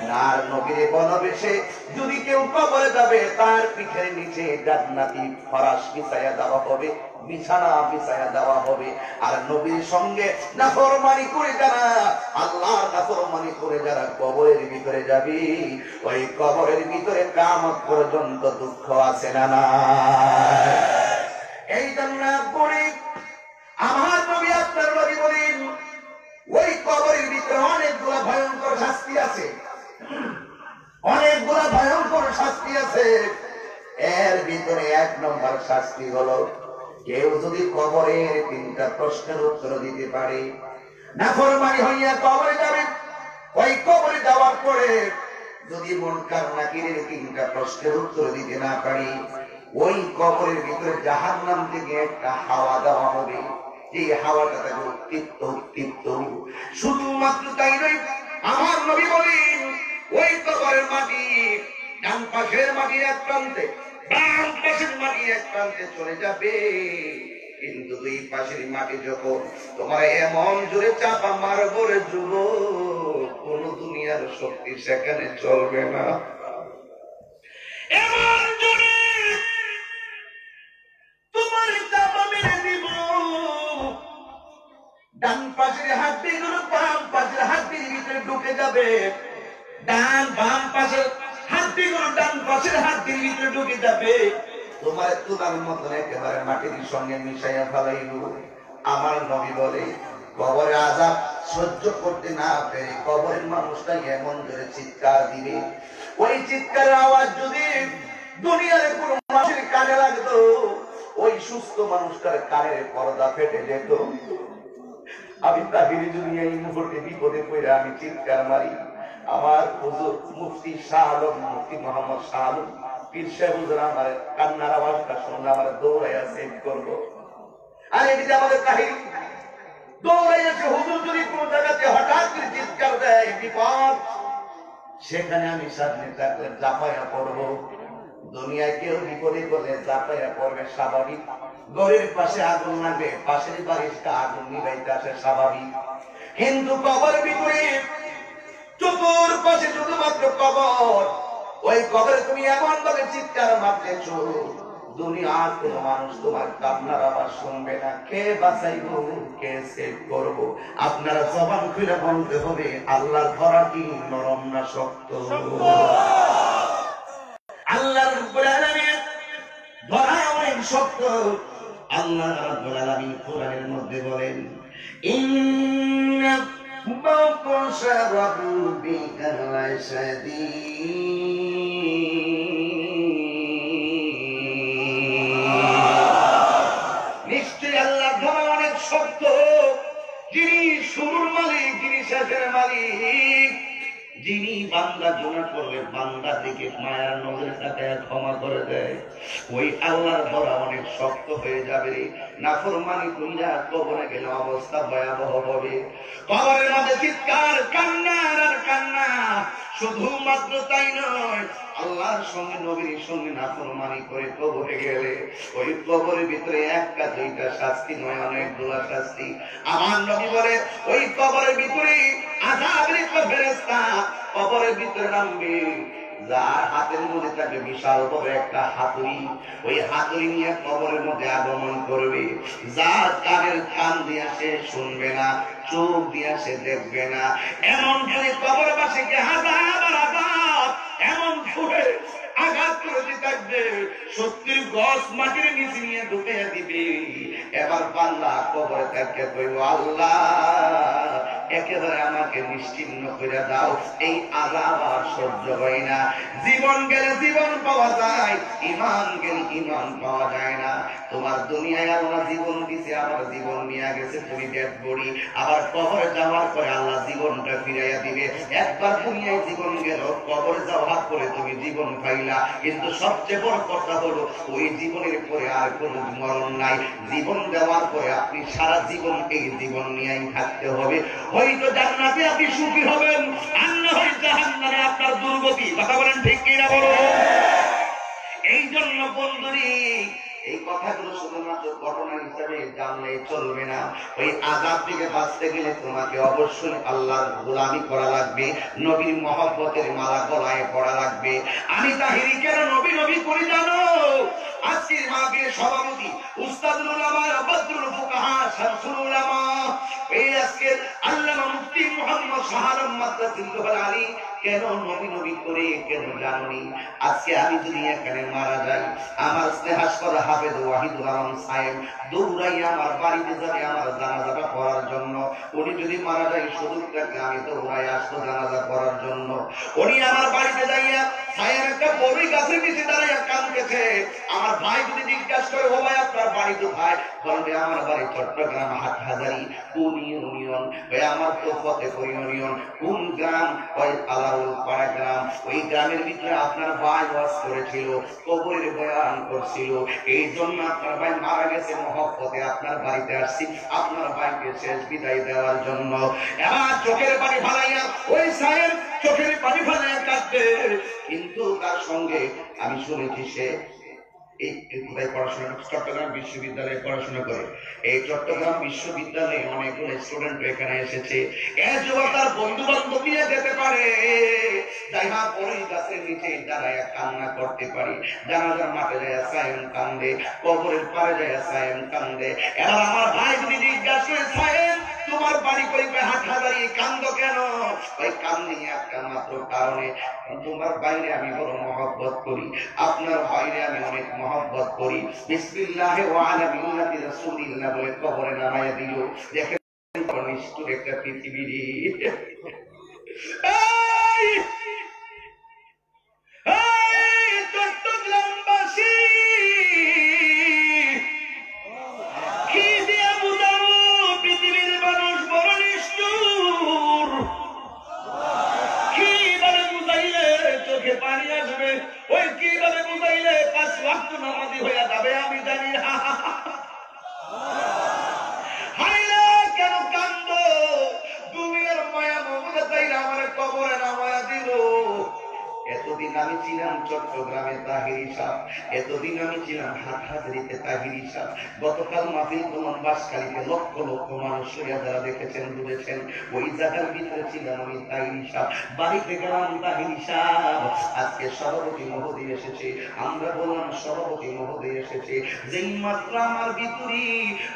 A: নার নবীর ভালোবেসে যদি কেউ কবরে যাবে তার পিঠের নিচে জান্নাতি ফরাশ বিছায়া দেওয়া হবে বিছানা বিছায়া দেওয়া হবে আর নবীর সঙ্গে নাফরমানি করে যারা আল্লাহর নাফরমানি করে যারা কবরের ভিতরে যাবে ওই কবরের ভিতরে কিয়ামত পর্যন্ত দুঃখ আছে না না এই জন্য পড়ি আমার নবী আপনার নবী বলেন ওই কবরের ভিতরে অনেকগুলো ভয়ঙ্কর শাস্তি আছে অনেকগুলো ভয়ঙ্কর শাস্তি আছে এর ভিতরে এক নম্বর শাস্তি হলো কেউ যদি কবরের তিনটা প্রশ্নের উত্তর দিতে পারে নাফরমানি হইয়া কবরে যাবে ওই কবরে যাওয়ার পরে যদি মুনকার নাকিরের তিনটা প্রশ্নের উত্তর দিতে না পারি ওই কবরের ভিতরে জাহান্নাম থেকে একটা হাওয়া দেওয়া হবে যে হাওয়াটা তাকে উত্তপ্ত উত্তপ্ত শুধুমাত্র তাই নয় আমার নবী বলেন ওই কবরের মাটি ডান পাশের মাটি এক প্রান্তে বাম পাশের মাটি এক প্রান্তে চলে যাবে কিন্তু দুই পাশের মাটি যখন তোমার এমন জোরে চাপা মারবো রে যুবক কোন দুনিয়ার শক্তি সেখানে চলবে না এমন জোরে তোমার চাপা মেরে দিব ডান পাশের হাড্ডিগুলো বাম পাশের হাড্ডির ভিতরে ঢুকে যাবে ডান বাম পাশের হাড্ডিগুলো ডান পাশের হাড্ডির ভিতরে ঢুকে যাবে তোমার তুলার মতন একেবারে মাটির সঙ্গে মিশাইয়া ফেলাইল আমার নবী বলে কবরে আযাব সহ্য করতে না পেরে কবরের মানুষটা এমন জোরে চিৎকার দিবে ওই চিৎকারের আওয়াজ যদি দুনিয়ার কোন মানুষের কানে লাগতো, ওই সুস্থ মানুষটার কানের পর্দা ফেটে যেত। আমি তাহির যদি এই মুহূর্তে বিপদে পড়ে আমি চিৎকার মারি, আমার হুজুর মুফতি শাহ আলম, মুফতি মোহাম্মদ শাহ আলম পীর সাহেব হুজুর আমার কান্নার আওয়াজটা শুনলে আমার দৌড়াইয়া সেভ করবো। আর এদিকে আমাদের তাহির দৌড়াইয়াছে, হুজুর যদি কোন জায়গাতে হঠাৎ করে চিৎকার দেয় বিপদ, সেখানে আমি সামনে থাকলে জাপাইয়া পড়বো। দুনিয়ায় কেউ বিপদে পড়লে জাপাইয়া পড়বে স্বাভাবিক, ঘরের পাশে আগুন লাগবে পাশের বাড়িটা আগুন নিবাইতে আসে স্বাভাবিক। কিন্তু কবরের ভিতরে চতুর্পাশে শুধুমাত্র কবর, ওই কবরে তুমি এমন ভাবে চিৎকার মারতেছ, দুনিয়ার কোন মানুষ তোমার কান্নার আওয়াজ শুনবে না। কে বাঁচাইবো, কে সেভ করবো? আপনারা জবান খুলে বলতে হবে, আল্লাহর ধরা কি নরম না শক্ত? আল্লাহ রাব্বুল আলামিন ধরা অনেক শক্ত। আল্লাহ রাব্বুল আলামিন কোরআনের মধ্যে বলেন, ইন্না বাতশা রাব্বিকা লাশাদীদ। নিশ্চয়ই আল্লাহ ধরা অনেক শক্ত। যিনি শুরুর মালিক, যিনি শেষের মালিক, যিনি বান্দা গুনাহ করলে বান্দা দিকে মায়ার নজরে তাকায় ক্ষমা করে দেয়, ওই আল্লাহর ধরা অনেক শক্ত হয়ে যাবে। নাফরমানি কইরা কবরে গেলে অবস্থা ভয়াবহ হবে। কবরের মধ্যে চিৎকার, কান্না আর কান্না। শুধুমাত্র তাই নয়, আল্লাহর সঙ্গে নবীর সঙ্গে নাফরমানি করে কবরে গেলে ওই কবরের ভিতরে একটা দুইটা শাস্তি নয়, অনেকগুলো শাস্তি। আমার নবী বলে, ওই কবরের ভিতরে আযাবের ফেরেশতা কবরের ভিতরে নামবে, যার হাতের মধ্যে থাকবে বিশাল বড় একটা হাতুড়ি, ওই হাতুড়ি নিয়ে কবরের মধ্যে আগমন করবে। যার কানের কান দিয়ে সে শুনবে না, চোখ দিয়ে সে দেখবে না, এমন করে কবরবাসীকে হাজার আঘাত, এমন করে আঘাত করে থাকবে, 70 গজ মাটির নিচে নিয়ে ঢুকে দিবে। এবার বান্দা কবরে থাকতে কইব, আল্লাহ একেবারে আমাকে নিশ্চিহ্ন করে দাও, এই আযাব আর সহ্য হয় না। জীবন গেলে জীবন পাওয়া যায়, ঈমান গেলে ঈমান পাওয়া যায় না। তোমার দুনিয়ায় আল্লাহ জীবন দিছে, আমার জীবন নিয়ে গেছে, তুমি ডেড বডি। আবার কবরে যাওয়ার পরে আল্লাহ জীবনটা ফিরাইয়া দিবে। একবার দুনিয়ায় জীবন গেল, কবরে যাওয়ার পরে তুমি জীবন পাইলা। কিন্তু সবচেয়ে বড় কথা হলো, ওই জীবনের পরে আর কোনো মরণ নাই। জীবন দেওয়ার পরে আপনি সারা জীবন এই জীবন নিয়েই থাকতে হবে। হয়তো জান্নাতে আপনি সুখী হবেন, আর না হয় জাহান্নামে আপনার দুর্গতি। কথা বলেন ঠিক কিনা বলো? এই জন্য বন্ধুরি, এই কথাগুলো শুধুমাত্র ঘটনা হিসাবে জানলে চলবে না। ওই আযাব থেকে বাঁচতে গেলে তোমাকে অবশ্যই আল্লাহর গোলামি করা লাগবে, নবীর মহব্বতের মালা গলায় পড়া লাগবে। আমি তাহিরি কেন নবী নবী করি জানো? আজকের মাহফিলের সভাপতি উস্তাদুল উলামা বদরুল ফুকাহা শামসুল উলামা, এই আজকের আল্লামা মুফতি মুহাম্মদ শাহ আলম মাদ্রাসাতুল আলী কেন নবী নবী করে কেন জানি? আজকে আমি যদি এখানে মারা যাই, আমার স্নেহাস্পদ হাফেজ ওয়াহিদুল আলম সাহেব দৌড়াইয়া আমার বাড়িতে যাবে আমার জানাজাটা পড়ার জন্য। উনি যদি মারা যায়, সুযোগটাকে আমি দৌড়াই আসবো জানাজা পড়ার জন্য। উনি আমার বাড়িতে যাইয়া সাহেব একটা বড়ই গাছের নিচে দাঁড়াইয়া কাঁদতেছে। আমার ভাই যদি জিজ্ঞাসা করে, ও ভাই আপনার বাড়ি কোথায়? বলবে আমার বাড়ি চট্টগ্রাম হাটহাজারী। কোন ইউনিয়ন? ওই আমার তো ফতেপুর ইউনিয়ন। কোন গ্রাম? ওই আলাউল পাড়া গ্রাম। ওই গ্রামের ভিতরে আপনার ভাই বাস করেছিল, কবরের বয়ান করছিল, এই জন্য আপনার ভাই মারা গেছে। মহব্বতে আপনার বাড়িতে আসছি আপনার ভাইকে শেষ বিদায় দেওয়ার জন্য। এবার চোখের পানি ফালাইয়া ওই সাহেব চোখের পানি ফালাইয়া কাঁদবে। কিন্তু তার সঙ্গে আমি শুনেছি সে এই কোথায় পড়াশোনা, চট্টগ্রাম বিশ্ববিদ্যালয়ে পড়াশোনা করে। এই চট্টগ্রাম বিশ্ববিদ্যালয়ে অনেকগুলো স্টুডেন্ট এখানে এসেছে। তার বন্ধু বান্ধব নিয়ে যেতে পারে, যাই না পরেই গাছের নিচে দাঁড়ায় কান্না করতে পারি। জানাজার মাঠে যায় সায়েম কান্দে, কবরের পারে যায় সায়েম কান্দে। এবার আমার ভাই যদি জিজ্ঞাসা করে, সায়েম তোমার বাড়ি কই? হাটহাজারী। কান্দ কেন? ওই কান্দি একটা মাত্র কারণে, তোমার বাইরে আমি বড় মহব্বত করি, আপনার বাইরে আমি অনেক মহব্বত করি। বিসমিল্লাহ ওয়া আলা মিল্লাতি রাসূলিল্লাহ বলে কবরে নামায়া দিল। দেখেন নিষ্ঠুর একটা পৃথিবী। চট্টগ্রাম চট্টগ্রামে তাহিরি সাহ, এতদিন আমি ছিলাম হাটহাজারীতে তাহিরি সাহ। গতকাল মাহফিল তোমার বাসকালীতে লক্ষ লক্ষ মানুষ যারা দেখেছেন বুঝেছেন, ওই জায়গার ভিতরে ছিলাম আমি তাহিরি সাহ। বাড়িতে গেলাম তাহিরি সাহ, আজকে সভাপতি মহোদয় এসেছে। আমরা বললাম সভাপতি মহোদয় এসেছে, যেই মাত্র আমার ভিতরে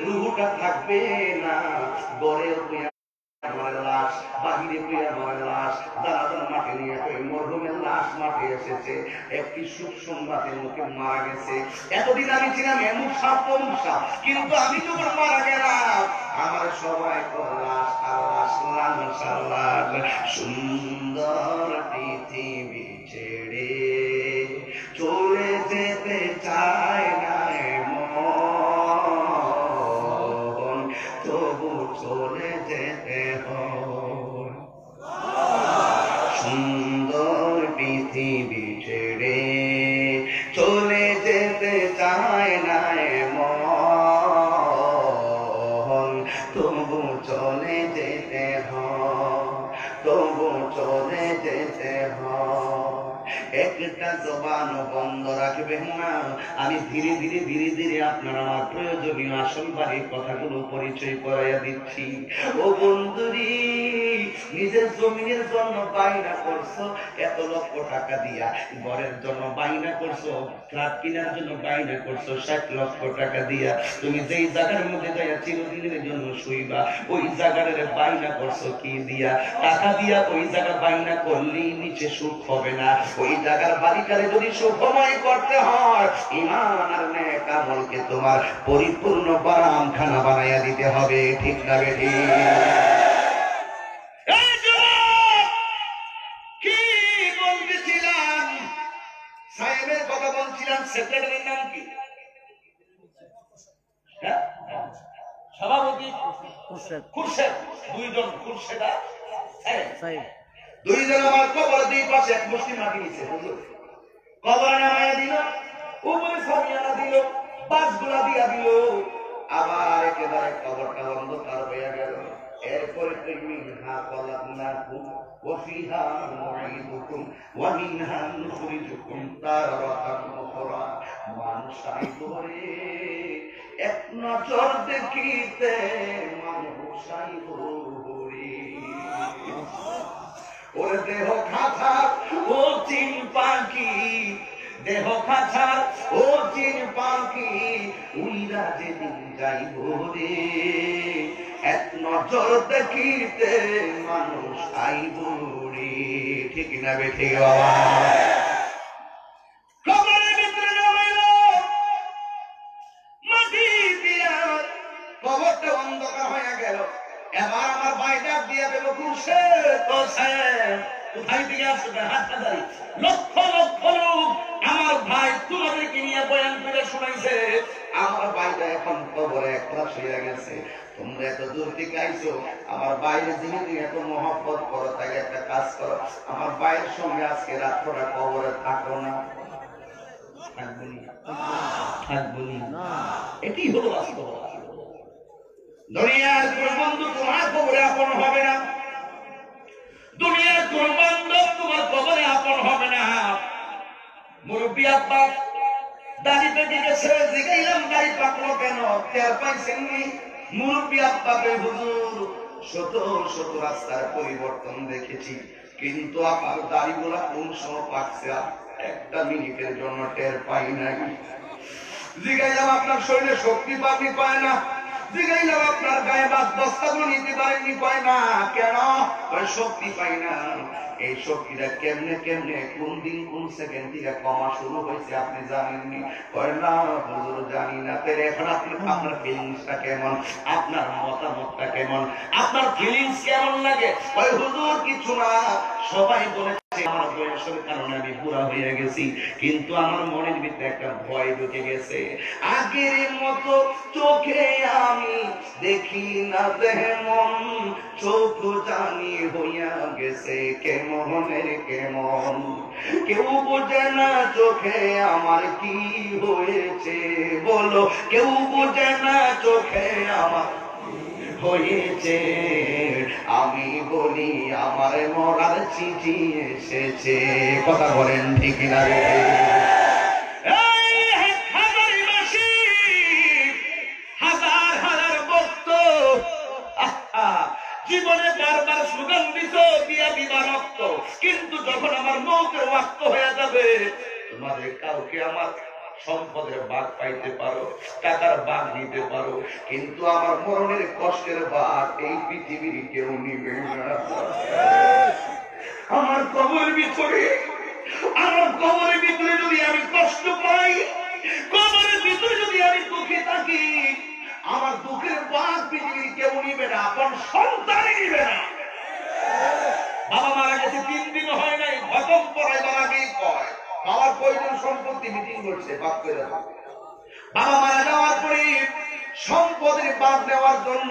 A: রুহটা থাকবে না, গড়ে লাশ বাহিরে লাশ দাঁড়ানোর মাঠে নিয়ে মরহুমের লাশ মাঠে এসেছে। একটি সুখ সংবাদের মুখে মারা গেছে। এতদিন আমি ছিলাম এমন সাপ তমুক সাপ, কিন্তু আমি যখন মারা গেলাম আমার সবাই লাশ আল্লাহ সাল্লাহ। সুন্দর পৃথিবী ছেড়ে চলে যেতে চায় না মন, তবু চলে যেতে হয়। সুন্দর পৃথিবী ছেড়ে চলে যেতে চায় না মন, তবু চলে যেতে হয়, তবু চলে যেতে হয়। একটা জবান বন্ধ রাখবেন না। আমি ধীরে ধীরে ধীরে ধীরে আপনার আমার প্রয়োজনীয় আসল বাড়ির কথাগুলো পরিচয় করাইয়া দিচ্ছি। ও বন্ধুরি, নিজের জমিনের জন্য বাইনা করছো, এত লক্ষ টাকা দিয়া ঘরের জন্য বাইনা করছো, ফ্ল্যাট কেনার জন্য বাইনা করছো 60 লক্ষ টাকা দিয়া। তুমি যেই জায়গার মধ্যে যাইয়া চিরদিনের জন্য শুইবা, ওই জায়গার বাইনা করছো কি দিয়া? টাকা দিয়া। ওই জায়গা বাইনা করলেই নিচে সুখ হবে না। ওই জায়গার বাড়িটারে যদি সুখময় করতে হয়, ঈমান আর নেক আমলকে তোমার পরিপূর্ণ বারাম খানা বানাইয়া দিতে হবে। ঠিক না বেঠি? কি বলতেছিলাম? সাহেবের কথা বলছিলাম। সেক্রেটারির নাম কি? সভাপতি খুরশেদ। দুইজন খুরশেদা দুইজন আমার কবর দুই পাশে এক মুষ্টি মাটি নিচ্ছে। কবর নামাইয়া দিল, উপরে সামিয়ানা দিল, বাঁশগুলা দিয়া দিল, আবার একেবারে কবরটা অন্ধকার হয়ে গেল। এরপরে মিনহা খলাকনাকুম ওয়া ফিহা নুঈদুকুম ওয়া মিনহা নুখরিজুকুম তারাতান উখরা। মানুষাই করে এক নজর দেখিতে মানুষাই করে। ওর দেহ খাঁচা ও চিন পাখি, দেহ খাঁচা ও চিন পাখি, উইরা যেদিন যাইব রে, এক নজর দেখিতে মানুষ আইব রে। ঠিক না বেঠে বাবা? কবরের ভিতরে নামাইল মাটি দিয়া, কবরটা অন্ধকার হয়ে গেল। এবার আমার বাইটা দিয়ে দেবো কোথায় দিয়ে আসবে? হাটহাজারী। লক্ষ লক্ষ লোক আমার ভাই তোমাদেরকে নিয়ে বয়ান করে শোনাইছে। আমার ভাইটা এখন কবরে একলা শুয়ে গেছে। তোমরা এত দূর থেকে আইছো, আমার বাইরে যিনি এত মহব্বত করো, তাই একটা কাজ করো, আমার ভাইয়ের সঙ্গে আজকে রাত্রটা কবরে থাকো না। থাকবনি না, এটি হলো বাস্তবতা। দুনিয়ার কোন বন্ধু তোমার কবরে আপন হবে না, দুনিয়ার কোন বান্ধব তোমার কবরে আপন হবে না। মুরব্বী আব্বা দাড়ি পেকে গেছে, জিগাইলাম দাড়ি পাকলো কেন? টের পাইছেননি? মুরব্বী আব্বাকে হুজুর শত শত রাস্তার পরিবর্তন দেখেছি, কিন্তু আপনার দাড়িগুলা কোন সময় পাকছে একটা মিনিটের জন্য টের পাই নাই। জিগাইলাম আপনার শরীরে শক্তি পাবনি, পায় না। জিগাইলাম আপনার গায়ে বস্তাগুলো নিতে পারেননি, পায় না। কেন? শক্তি পাই না। এই শক্তিটা কেমনে কেমনে কোন দিন কোন সেকেন্ড থেকে কমা শুরু হয়েছে আপনি জানেননি? না হুজুর জানি না। এখন আপনার ফিলিংসটা কেমন, আপনার মতামতটা কেমন, আপনার ফিলিংস কেমন লাগে? হুজুর কিছু না, সবাই বলে আমার বয়সের কারণে আমি বুড়া হয়ে গেছি, কিন্তু আমার মনের ভিতরে একটা ভয় ঢুকে গেছে। আগের মতো চোখে আমি দেখি না তেমন, চোখ জানি হইয়া গেছে কেমনের কেমন। কেউ বোঝে না চোখে আমার কি হয়েছে, বলো কেউ বোঝে না চোখে আমার হয়েছে, আমি বলি আমার মরার চিঠি এসেছে। কথা বলেন ঠিক না রে? হাজার হাজার ভক্ত জীবনে বারবার স্লোগান দিত দিয়া দিবা রক্ত, কিন্তু যখন আমার মৌতের ওয়াক্ত হয়ে যাবে, তোমাদের কাউকে আমার সম্পদের ভাগ পাইতে পারো, টাকার ভাগ নিতে পারো, কিন্তু আমার মরণের কষ্টের ভাগ এই পৃথিবীর কেউ নিবে না। আমার কবরের ভিতরে যদি আমি কষ্ট পাই, কবরের ভিতরে যদি আমি দুঃখে থাকি, আমার দুঃখের ভাগ পৃথিবীর কেউ নিবে না, আপন সন্তানই নিবে না। বাবা মারা গেছে 3 দিন হয় নাই, খতম পড়ায় বাবাকেই কয় বাবার প্রয়োজন সম্পত্তি মিটিং করছে, ভাগ করে দাও। বাবা মারা যাওয়ার পরে সম্পদের ভাগ নেওয়ার জন্য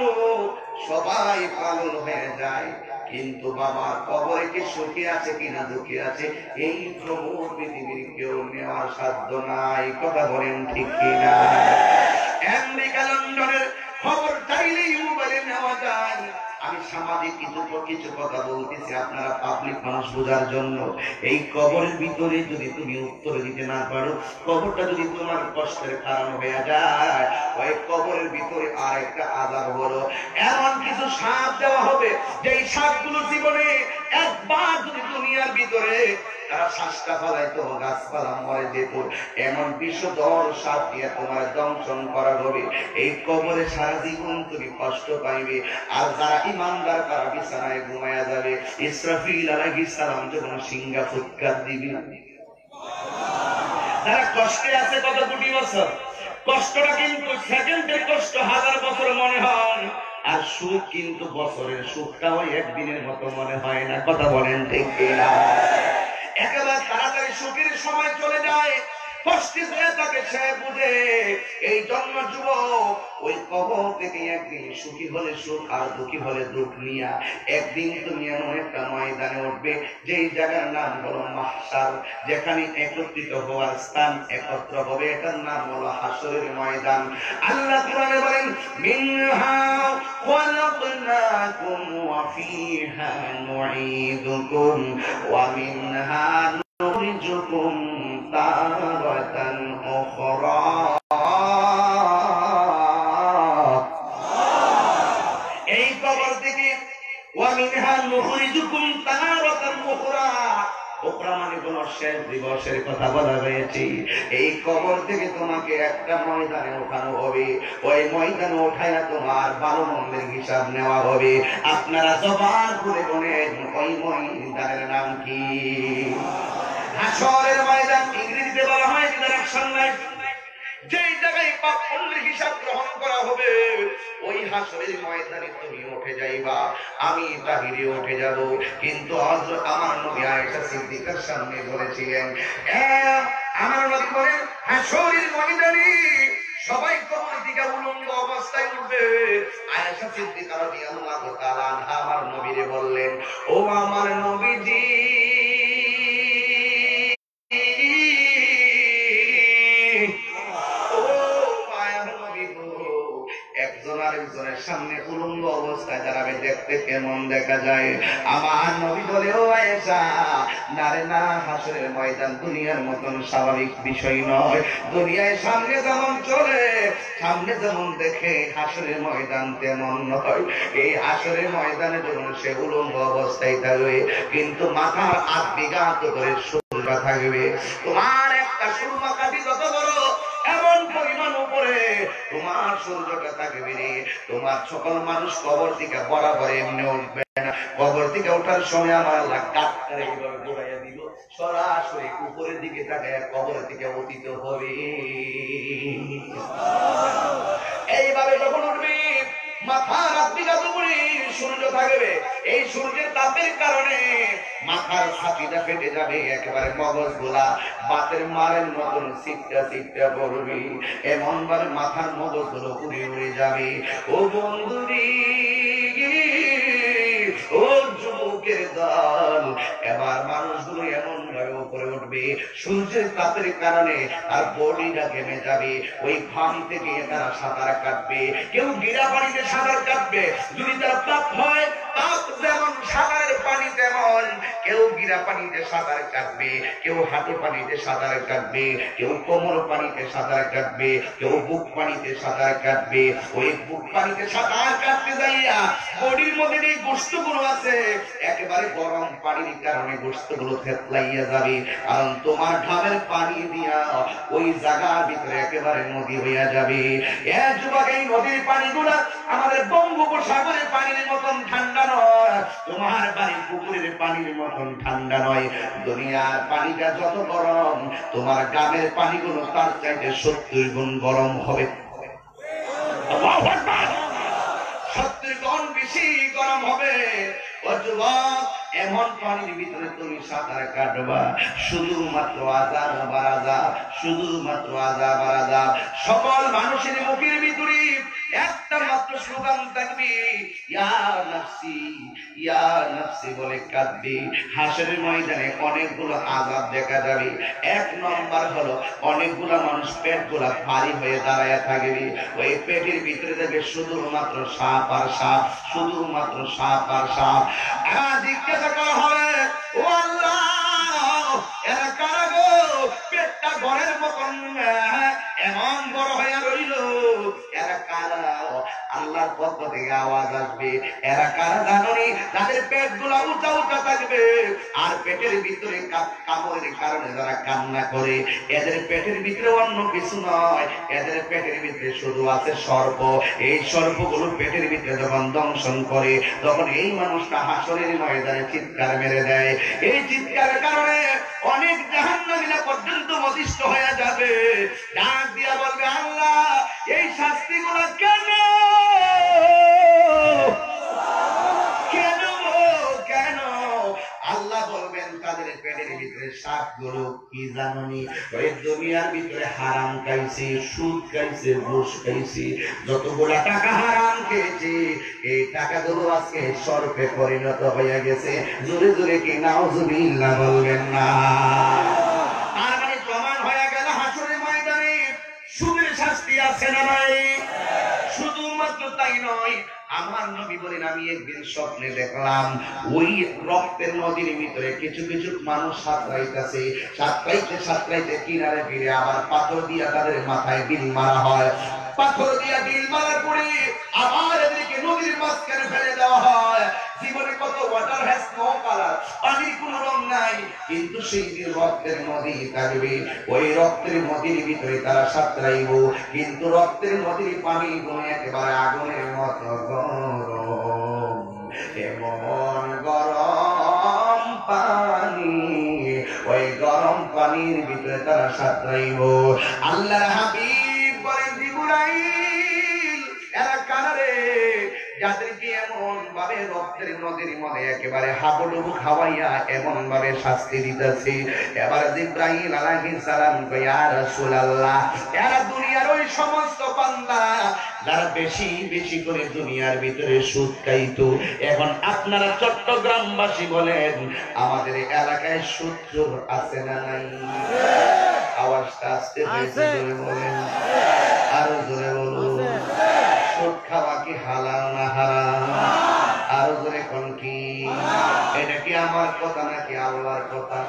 A: সবাই পাগল হয়ে যায়, কিন্তু বাবার কবরে কি সুখী আছে কিনা দুঃখী আছে এই খবর পৃথিবীর কেউ নেওয়ার সাধ্য নাই। কথা বলেন ঠিক কিনা? আমেরিকা লন্ডনের খবর চাইলেই মোবাইলে নেওয়া যায়। আমি সামাজিক কিছু কথা বলতেছি আপনারা পাবলিক মানুষ বোঝার জন্য। এই কবরের ভিতরে যদি তুমি উত্তর দিতে না পারো, কবরটা যদি তোমার কষ্টের কারণ হয়ে যায়, ওই কবরের ভিতরে আরেকটা আযাব হলো এমন কিছু সাপ দেওয়া হবে, যেই সাপগুলো জীবনে একবার যদি দুনিয়ার ভিতরে তারা শ্বাসটা ফলাইতো, গাছপালা মরে যেত, এমন বিষধর সাপ দিয়ে তোমার দংশন করা হবে। এই কবরে সারা জীবন তুমি কষ্ট পাইবে। আর যারা ইমানদার তারা বিছানায় ঘুমায়া যাবে, ইসরাফিল আলাইহিস সালাম যখন সিংহা ফুৎকার দিবে, তারা কষ্টে আছে কত কোটি বছর, কষ্টটা কিন্তু সেকেন্ডের কষ্ট 1000 বছর মনে হয়, আর সুখ কিন্তু বছরের সুখটা ওই একদিনের মতো মনে হয় না। কথা বলেন ঠিক কিনা? একেবারে তাড়াতাড়ি সুখের সময় চলে যায়, কষ্টে হয়ে থাকে সে বুঝে। এই জন্য যুবক, ওই কবর থেকে একদিন সুখী হলে সুখ আর দুঃখী হলে দুঃখ নিয়া একদিন তুমি এমন একটা ময়দানে উঠবে যেই জায়গার নাম হলো মাহশার, যেখানে একত্রিত হওয়ার স্থান, একত্র হবে, এটার নাম হলো হাসরের ময়দান। আল্লাহ কোরআনে বলেন, মিনহা খালাকনাকুম ওয়া ফিহা নুঈদুকুম ওয়া মিনহা নুখরিজুকুম তারাতান উখরা। এই কবর থেকে ওয়া মিনহা নুখরিজুকুম তারাতান উখরা, উখরা মানে কোন শেষ দিবসের কথা বলা হয়েছে। এই কবর থেকে তোমাকে একটা ময়দানে ওঠানো হবে, ওই ময়দানে ওঠাইয়া তোমার ভালো মন্দের হিসাব নেওয়া হবে। আপনারা জবান করে বলেন, ওই ময়দানের নাম কি? হাসরের ময়দান। ইংরেজিতে বলা হয় রিজারেকশন লাইফ। যেই জায়গায় পাপ পুণ্যের হিসাব গ্রহণ করা হবে, ওই হাসরের ময়দানে তুমি উঠে যাইবা, আমি তাহিরে উঠে যাব। কিন্তু হযরত আমার নবী আয়েশা সিদ্দিকার সামনে বলেছিলেন, আমার নবী বলেন, হাসরের ময়দানে সবাই কবর থেকে উলঙ্গ অবস্থায় উঠবে। আয়েশা সিদ্দিকা রাদিয়াল্লাহু তাআলা আনহা আমার নবীরে বললেন, ও আমার নবীজি, আরেকজনের সামনে উলঙ্গ অবস্থায় দাঁড়াবে, দেখতে কেমন দেখা যায়? আমার নবী বলে, ও আয়েশা, না রে না, হাসরের ময়দান দুনিয়ার মতন স্বাভাবিক বিষয় নয়। দুনিয়ায় সামনে যেমন চলে, সামনে যেমন দেখে, হাসরের ময়দান তেমন নয়। এই হাসরের ময়দানে যখন সে উলঙ্গ অবস্থায় থাকবে, কিন্তু মাথার 8 বিঘা করে সুরমা থাকবে। তোমার একটা সুরমা কাঠি যত বড়, এমন পরিমাণ উপরে তোমার সূর্যটা থাকবে। তোমার সকল মানুষ কবর থেকে বরাবর এমনি উঠবে না। কবর থেকে ওঠার সময় আমার আল্লাহ কাটকারে এইভাবে ঘুরাইয়া দিল, সরাসরি উপরের দিকে তাকায় কবর থেকে অতীত হবে। এইভাবে যখন উঠবে, মাথার 8 বিঘা উপরে সূর্য থাকবে। এই সূর্যের তাপের কারণে মাথার ছাতিটা ফেটে যাবে, একেবারে মগজ গুলা বাতের মারের মতন সিটটা সিটটা পড়বে, এমন ভাবে মাথার মগজ গুলো উড়ে উড়ে যাবে। ও বন্ধুরি, ও যুবকের দল, এবার মানুষগুলো এমন ভাবে উপরে উঠবে, করবে, সূর্যের তাপের কারণে তার বডিটা ঘেমে যাবে, ওই ঘাম থেকে তারা সাঁতার কাটবে। কেউ গিরা পানিতে সাঁতার কাটবে, যদি তার পাপ হয়, পাপ যেমন সাঁতারের পানি তেমন, কেউ গিরা পানিতে সাঁতার কাটবে, কেউ হাঁটু পানিতে সাঁতার কাটবে, কেউ কোমর পানিতে সাঁতার কাটবে, কেউ বুক পানিতে সাঁতার কাটবে। ওই বুক পানিতে সাঁতার কাটতে যাইয়া বডির মধ্যে যে গোশতগুলো আছে একেবারে গরম পানির কারণে গোশতগুলো থেতলাইয়া যাবে, কারণ তোমার ঘামের পানি দিয়া ওই জায়গার ভিতরে একেবারে নদী হইয়া যাবে। এর যুবক, এই নদীর পানিগুলা আমাদের বঙ্গোপসাগরের পানির মতন ঠান্ডা নয়, তোমার বাড়ির পুকুরের পানির মতন ঠান্ডা নয়। দুনিয়ার পানিটা যত গরম, তোমার গ্রামের পানিগুলো তার চাইতে 70 গুণ গরম হবে। 70 গুণ বেশি গরম হবে। ও যুবক, এমন পানির ভিতরে তুমি সাঁতার কাটবা, শুধুমাত্র আযাব আর আযাব, শুধুমাত্র আযাব আর আযাব। সকল মানুষের মুখের ভিতরে একটা মাত্র স্লোগান থাকবে, ইয়া নাফসি ইয়া নাফসি বলে কাঁদবে। হাসরের ময়দানে অনেকগুলো আযাব দেখা যাবে। এক নম্বর হলো অনেকগুলো মানুষ পেটগুলা ভারী হয়ে দাঁড়ায় থাকবে, ওই পেটের ভিতরে দেখবে শুধুমাত্র সাপ আর সাপ, শুধুমাত্র সাপ আর সাপ। জিজ্ঞাসা করা হবে, ও আল্লাহ, এরা কারা গো? পেটটা ঘরের মতন এমন বড় হয়ে রইল, এরা কারা? আল্লাহর পক্ষ থেকে আওয়াজ আসবে, এরা কারা জানোনি? তাদের পেট গুলা উঁচা উঁচা থাকবে, আর পেটের ভিতরে কামড়ের কারণে যারা কান্না করে, এদের পেটের ভিতরে অন্য কিছু নয়, এদের পেটের ভিতরে শুধু আছে সর্প। এই সর্পগুলো পেটের ভিতরে যখন দংশন করে, তখন এই মানুষটা হাসরের ময়দানে চিৎকার মেরে দেয়। এই চিৎকারের কারণে অনেক জাহান্নামীরা পর্যন্ত অতিষ্ঠ হয়ে যাবে, ডাক দিয়া বলবে, আল্লাহ, এই শাস্তিগুলো কেন কেন কেন? আল্লাহ বলবেন, তাদের পেটের ভিতরে সাপগুলো কি জানোনি? ওই দুনিয়ার ভিতরে হারাম খাইছে, সুদ খাইছে, ঘুষ খাইছে, যতগুলা টাকা হারাম খেয়েছে, এই টাকাগুলো আজকে সর্পে পরিণত হয়ে গেছে। জোরে জোরে কি নাউজুবিল্লাহ বলবেন না? আর মানে প্রমাণ হয়ে গেল হাসরের ময়দানে সুদের শাস্তি আছে না নাই? শুধুমাত্র তাই নয়, আমার নবী বলেন, আমি একদিন স্বপ্নে দেখলাম ওই রক্তের নদীর ভিতরে কিছু কিছু মানুষ সাঁতরাইতেছে, সাঁতরাইতে সাঁতরাইতে কিনারে ফিরে আবার পাথর দিয়া তাদের মাথায় ডিল মারা হয়। পাথর দিয়া ডিল মারার পরে আবার এদেরকে নদীর মাঝখানে ফেলে দেওয়া হয়। জীবনে কত ওয়াটার হ্যাজ নো কালার, পানির কোনো রং নাই, কিন্তু সেই যে রক্তের নদী থাকবে, ওই রক্তের নদীর ভিতরে তারা সাঁতরাইব, কিন্তু রক্তের নদীর পানি গুলো একেবারে আগুনের মতো গরম, এমন গরম পানি, ওই গরম পানির ভিতরে তারা সাঁতরাইব। আল্লাহর হাবিব বলেন, জিবরাইল, এরা কারা রে? যাদেরকে এমন ভাবে রক্তের নদীর মধ্যে একেবারে হাবুডুবু খাওয়াইয়া এমন ভাবে শাস্তি দিতেছে। এবার জিবরাইল আলাইহিস সালাম কয়, ইয়া রাসূলুল্লাহ, এরা দুনিয়ার ওই সমস্ত বান্দা যারা বেশি বেশি করে দুনিয়ার ভিতরে সুদ খাইতো। এখন আপনারা চট্টগ্রামবাসী বলেন, আমাদের এলাকায় সুদ চোর আছে না নাই? আওয়াজটা আসতে হয়েছে, জোরে বলেন, আরো জোরে বলুন। সুদ খাওয়া কি হালাল না হারাম? আরো জোরে কোন কি? এটা কি আমার কথা নাকি আল্লাহর কথা?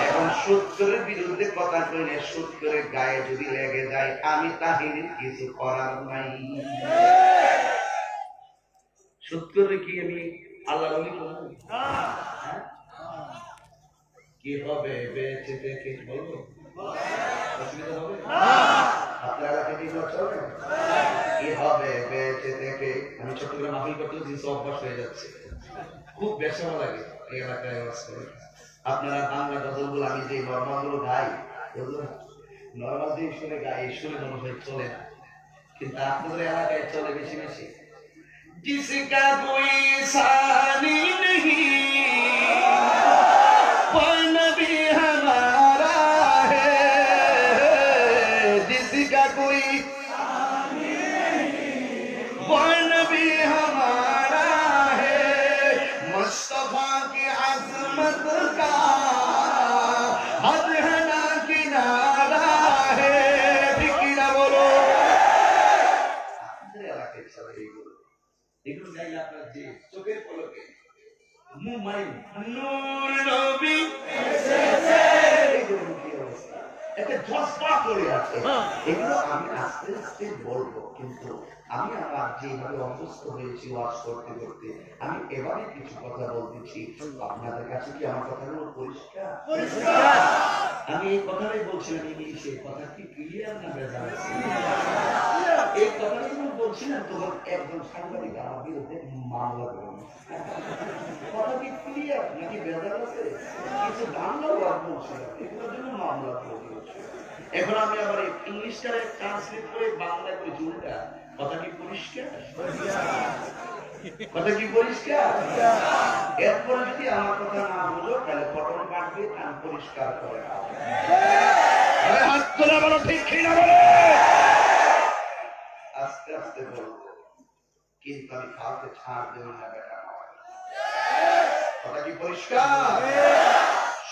A: এখন সুদ করে বিরুদ্ধে কথা কইলে সুদ করে গায়ে যদি লেগে যায়, আমি তাহিনীর কিছু করার নাই। সুদ করে কি আমি আল্লাহ কি হবে? বেঁচে দেখে বলবো, অসুবিধা হবে? আপনারা কি চলবে? কি হবে বেঁচে থেকে? আমি চট্টগ্রাম মাহফিল করতে জিনিস অভ্যাস হয়ে যাচ্ছে, খুব বেশি ভালো লাগে এই এলাকায় বাস করে। আপনারা বাংলা গজলগুলো আমি যে নর্মালগুলো গাই, নর্মাল যে শুনে গাই, শুনে মনে হয় চলে না, কিন্তু আপনাদের এলাকায় চলে বেশি বেশি। जिसका कोई सानी नहीं, वो नबी हमारा है, जिसका कोई सानी नहीं, वो नबी हमारा है, मुस्तफा की अज़मत का हद है ফয়সালা এগুলো গাইলে আপনার যে চোখের পলকে নবী এসেছে এগুলো কি অবস্থা একটা জজবা করে আছে এগুলো আমি আস্তে আস্তে বলবো কিন্তু আমি আমার যেভাবে অভ্যস্ত হয়েছি ওয়াজ করতে করতে আমি এবারে কিছু কথা বলতেছি আপনাদের কাছে কি আমার কথাগুলো পরিষ্কার আমি এই কথাটাই বলছিলাম ইংলিশে কথা কি ক্লিয়ার না ভেজাল এই কথাটা যখন বলছিলাম তখন একজন সাংবাদিক আমার বিরুদ্ধে মামলা করলেন কথা কি ক্লিয়ার নাকি ভেজাল আছে কিছু বাংলা ওয়ার্ড বলছিলাম এগুলোর জন্য মামলা করে দিয়েছে এখন আমি আবার ইংলিশটারে ট্রান্সলেট করে বাংলা করে জুড়টা কথা কি পরিষ্কার কথা কি পরিষ্কার এরপরে যদি আমার কথা না বুঝো তাহলে পটন কাটবে কান পরিষ্কার করে হাত তোলা বলো ঠিক কিনা বলো আস্তে আস্তে বলবো কিন্তু আমি কাউকে ছাড় দেব না বেটা কথা কি পরিষ্কার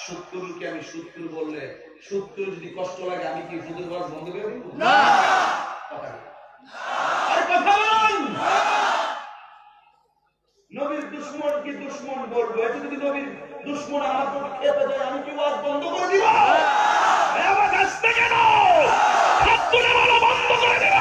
A: সত্তরকে আমি সত্তর বললে সত্তর যদি কষ্ট লাগে আমি কি সুদের বাস বন্ধ করে দেব না নবীর দুশ্মনকে দুশ্মন বলবো এতে যদি নবীর দুশ্মন আমার প্রতি খেপে যায় আমি কি ওয়াজ বন্ধ করে দিব আওয়াজ আসছে কেন হাত তুলে বলো বন্ধ করে দিব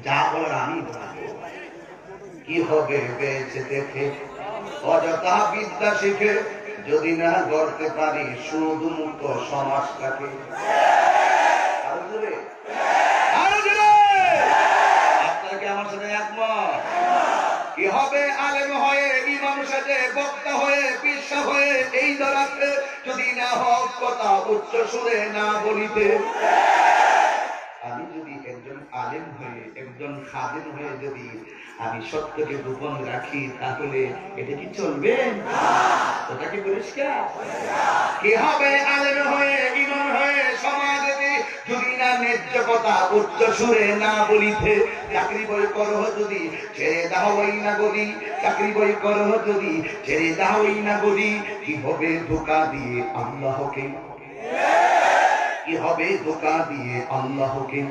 A: যা বলার আমি বলবো কি হবে বেঁচে দেখে অযথা বিদ্যা শিখে যদি না গড়তে পারি শুধু মুক্ত সমাজটাকে আপনারা কি আমার সাথে একমত কি হবে আলেম হয়ে ইমাম সাজে বক্তা হয়ে পিসা হয়ে এই দরাতে যদি না হক কথা উচ্চ সুরে না বলিতে আমি যদি একজন আলেম হয়ে একজন খাদেম হয়ে যদি আমি সত্যকে গোপন রাখি তাহলে এটা কি চলবে ওটা কি পরিষ্কার কি হবে আলেম হয়ে ইমাম হয়ে সমাজে যদি না ন্যায্য কথা উচ্চ সুরে না বলিতে চাকরি বই করো যদি ছেড়ে দাওই না গদি চাকরি বই করো যদি ছেড়ে দাওই না গদি কি হবে ধোঁকা দিয়ে আল্লাহকে কি হবে ধোঁকা দিয়ে আল্লাহকে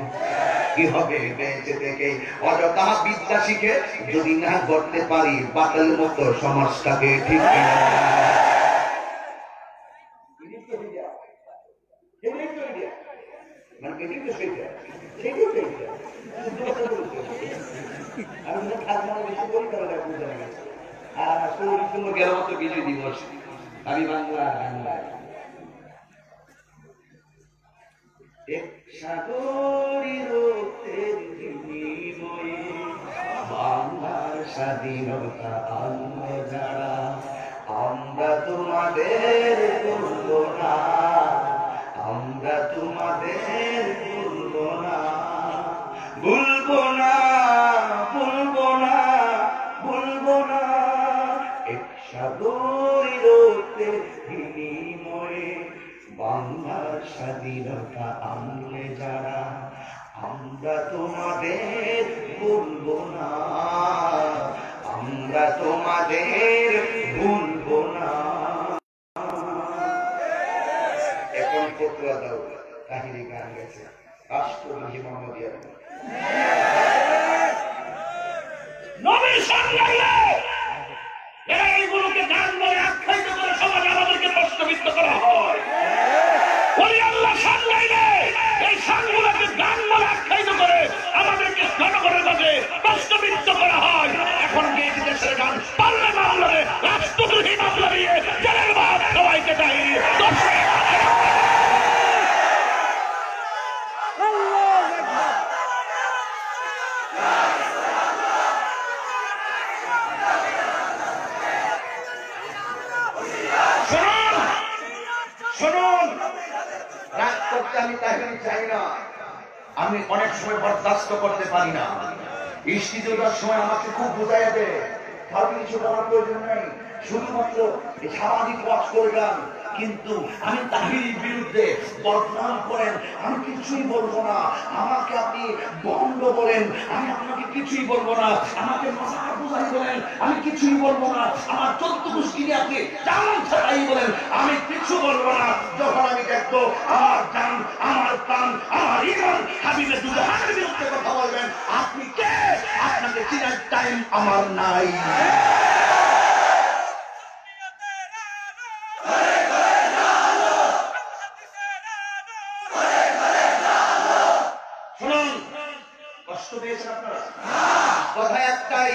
A: কি হবে বেঁচে থেকে অযথা বিদ্যা শিখে যদি না করতে পারি বাতিল মতো সমাজটাকে ঠিক আমি বাংলা এক সাগরের বিনিময়ে বাংলার স্বাধীনতা আনবে যারা আমরা তোমাদের ভুলবো না আমরা তোমাদের ভুলবো না ভুলবো না ভুলবো না ভুলবো না এক সাগরের বিনিময়ে বাংলার স্বাধীনতা আনলে যারা আমরা তোমাদের ভুলবো না আমরা তোমাদের ভুলবো না এখন ফতোয়া দাও কাহিনী গান গেছে রাষ্ট্রবিধি মোহাম্মদিয়া নবী সামলাইলে এইগুলোকে গান বলে আখ্যায়িত করে সমাজ আমাদেরকে প্রশ্নবিদ্ধ করা হয় ওলি আল্লাহ সামলাইলে এই সাংগুলোকে গান বলে আখ্যায়িত করে আমাদেরকে জনগণের কাছে প্রশ্নবিদ্ধ করা হয় এখন কি দেশের গান পারলে মামলারে রাষ্ট্রদ্রোহী মামলা দিয়ে জেলের বাদ সবাইকে চাই আমি তাহিনী চাই না আমি অনেক সময় বরদাস্ত করতে পারি না ইস্তিজোটার সময় আমাকে খুব বোঝাইয়া দেয় কারো কিছু করার প্রয়োজন নেই শুধুমাত্র এই সামাজিক ওয়াজ করে গান কিন্তু আমি তাহিরির বিরুদ্ধে বদনাম করেন, আমি কিছুই বলবো না। আমাকে আপনি বন্ধ বলেন, আমি আপনাকে কিছুই বলবো না। আমাকে মশা বুঝাই বলেন, আমি কিছুই বলবো না। আমার 14 গোষ্ঠী নিয়ে আপনি জান ছাড়াই বলেন, আমি কিছু বলবো না। যখন আমি দেখবো আমার জান, আমার প্রাণ, আমার ঈমান হাবিবের দুজনের বিরুদ্ধে কথা বলবেন, আপনি কে? আপনাকে চিনার টাইম আমার নাই। শুনুন, কষ্ট পেয়েছেন আপনারা? কথা একটাই,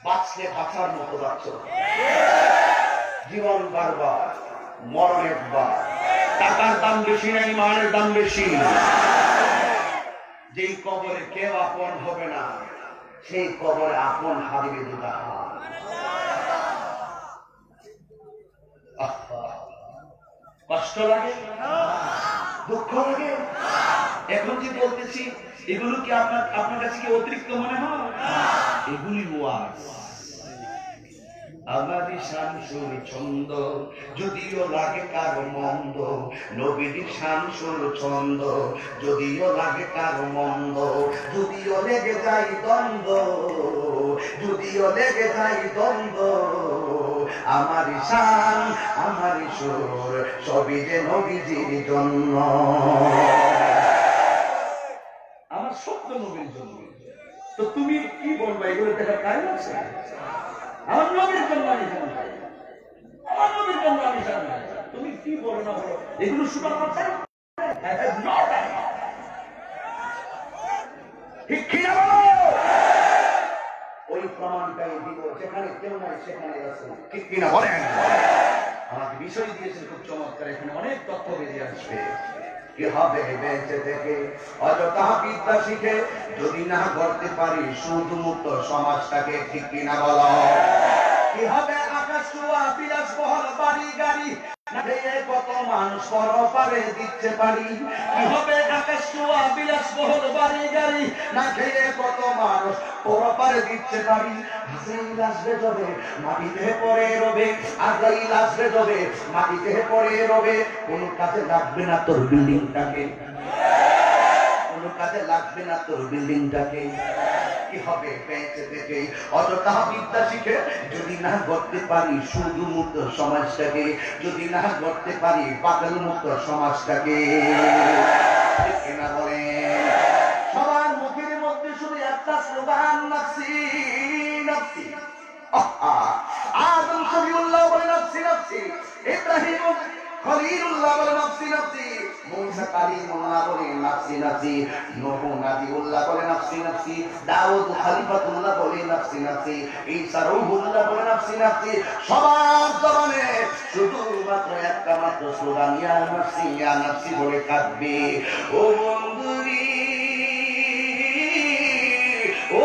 A: বাঁচলে বাঁচার মতো বাঁচো। জীবন বারবার, মরণ একবার। টাকার দাম বেশি না, ইমানের দাম বেশি। যেই কবরে কেউ আপন হবে না, সেই কবরে আপন হারিয়ে দুটা হাত। কষ্ট লাগে, দুঃখ লাগে। এখন যে বলতেছি, এগুলো কি আপনার কাছে কি অতিরিক্ত মনে হয়? এগুলি ওয়াজ। আমারই শান সুর ছন্দ, যদিও লাগে কারো মন্দ। নবীর শান সুর ছন্দ, যদিও লাগে কারো মন্দ। যদিও লেগে যায় দ্বন্দ্ব, যদিও লেগে যায় দ্বন্দ্ব, আমারই শান আমারই সুর, সবই যে নবীজির জন্য। আমার সত্য নবীর জন্য। তো তুমি কি বলবা? এগুলো দেখার কারণ আছে? আমার নবীর জন্য আমি জানি, আমার নবীর জন্য আমি জানি। তুমি কি বলো না বলো, এগুলো শুধু আমার চাই। ঠিক কিনা বলো? ওই প্রমাণটাই দিব, যেখানে কেউ নাই সেখানে আছে। ঠিক কিনা বলেন? আমাকে বিষয় দিয়েছেন খুব চমৎকার, এখানে অনেক তথ্য বেরিয়ে আসবে। কি হবে বেঁচে থেকে অযথা বিদ্যা শিখে, যদি না করতে পারি সুদ মুক্ত সমাজটাকে? ঠিক কিনা বলো? কি হবে আকাশ ছোঁয়া বিলাসবহুল বাড়ি গাড়ি, না খেয়ে কত মানুষ পরপারে দিচ্ছে বাড়ি? কি হবে আকাশ ছোঁয়া বিলাসবহুল বাড়ি গাড়ি, না খেয়ে কত মানুষ পরপারে দিচ্ছে বাড়ি? আজরাইল আসবে যবে মাটিতে পড়ে রবে, আজরাইল আসবে যবে মাটিতে পড়ে রবে। কোন কাজে লাগবে না তোর বিল্ডিংটাকে, কোন কাজে লাগবে না তোর বিল্ডিংটাকে। কি হবে বেঁচে থেকে অযথা বিদ্যা শিখে, যদি না করতে পারি সুদ মুক্ত সমাজটাকে, যদি না করতে পারি পাগল মুক্ত সমাজটাকে? ঠিক না বলেন? সবার মুখের মধ্যে শুধু একটা স্লোগান, নাফসি নাফসি। আদম শফিউল্লাহ বলে নাফসি নাফসি, ইব্রাহিম খলিলুল্লাহ বলে নাফসি নাফসি, মুসা কালিমুল্লাহ বলে নাফসি নাফসি, নূহ নাবিউল্লাহ বলে নাফসি নাফসি, দাউদ খলিফাতুল্লাহ বলে নাফসি নাফসি, ঈসা রূহুল্লাহ বলে নাফসি নাফসি। সবার জবানে শুধুমাত্র একটা মাত্র স্লোগান, ইয়া নাফসি বলে কাঁদবে। ও বন্ধুরি, ও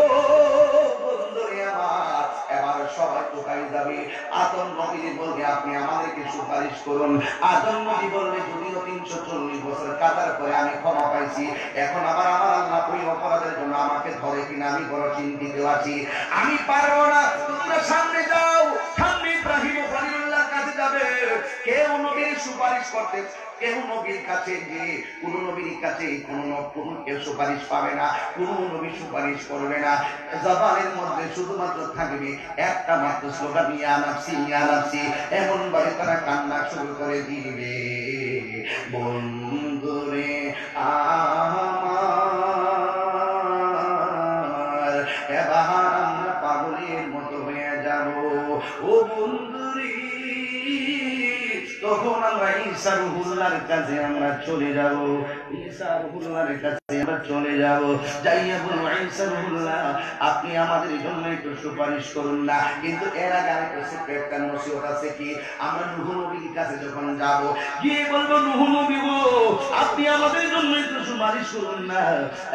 A: বন্ধুরি আমার, এবার সবাই কোথায় যাবে? আদম নবী বলবে আপনি আমাদেরকে সুপারিশ করুন। আদম নবী বলবে যদিও 340 বছর কাটার পরে আমি ক্ষমা পাইছি, এখন আবার আমার আল্লাহ ওই অপরাধের জন্য আমাকে ধরে কিনা আমি বড় চিন্তিত আছি, আমি পারবো না। তোমরা সামনে যাও, সামনে ইব্রাহিম ও খলিলুল্লাহর কাছে যাবে। কেউ নবীর সুপারিশ করতে, কেউ নবীর কাছে যে কোন নবীর কাছে কোন কেউ সুপারিশ পাবে না, কোন নবী সুপারিশ করবে না। জবানের মধ্যে শুধুমাত্র থাকবে একটা মাত্র স্লোগান, ইয়া নাফসি ইয়া নাফসি। এমন ভাবে তারা কান্না শুরু করে দিবে, বন্ধুরে আমার, এবার আমরা পাগলের মতো হয়ে যাব। ও বন্ধুরে, তখন আমরা ঈসা রূহুল্লাহর কাছে আমরা চলে যাব, ঈসা রূহুল্লাহর কাছে আমরা চলে যাব। যাইয়া বলবো, ঈসা রূহুল্লাহ আপনি আমাদের জন্য একটু সুপারিশ করুন না। কিন্তু এর আগে আরেকটা সিক্রেট নসিহত আছে, কি আমরা নূহ নবীর কাছে যখন যাব, গিয়ে বলবো নূহ নবী গো আপনি আমাদের জন্য একটু সুপারিশ করুন না।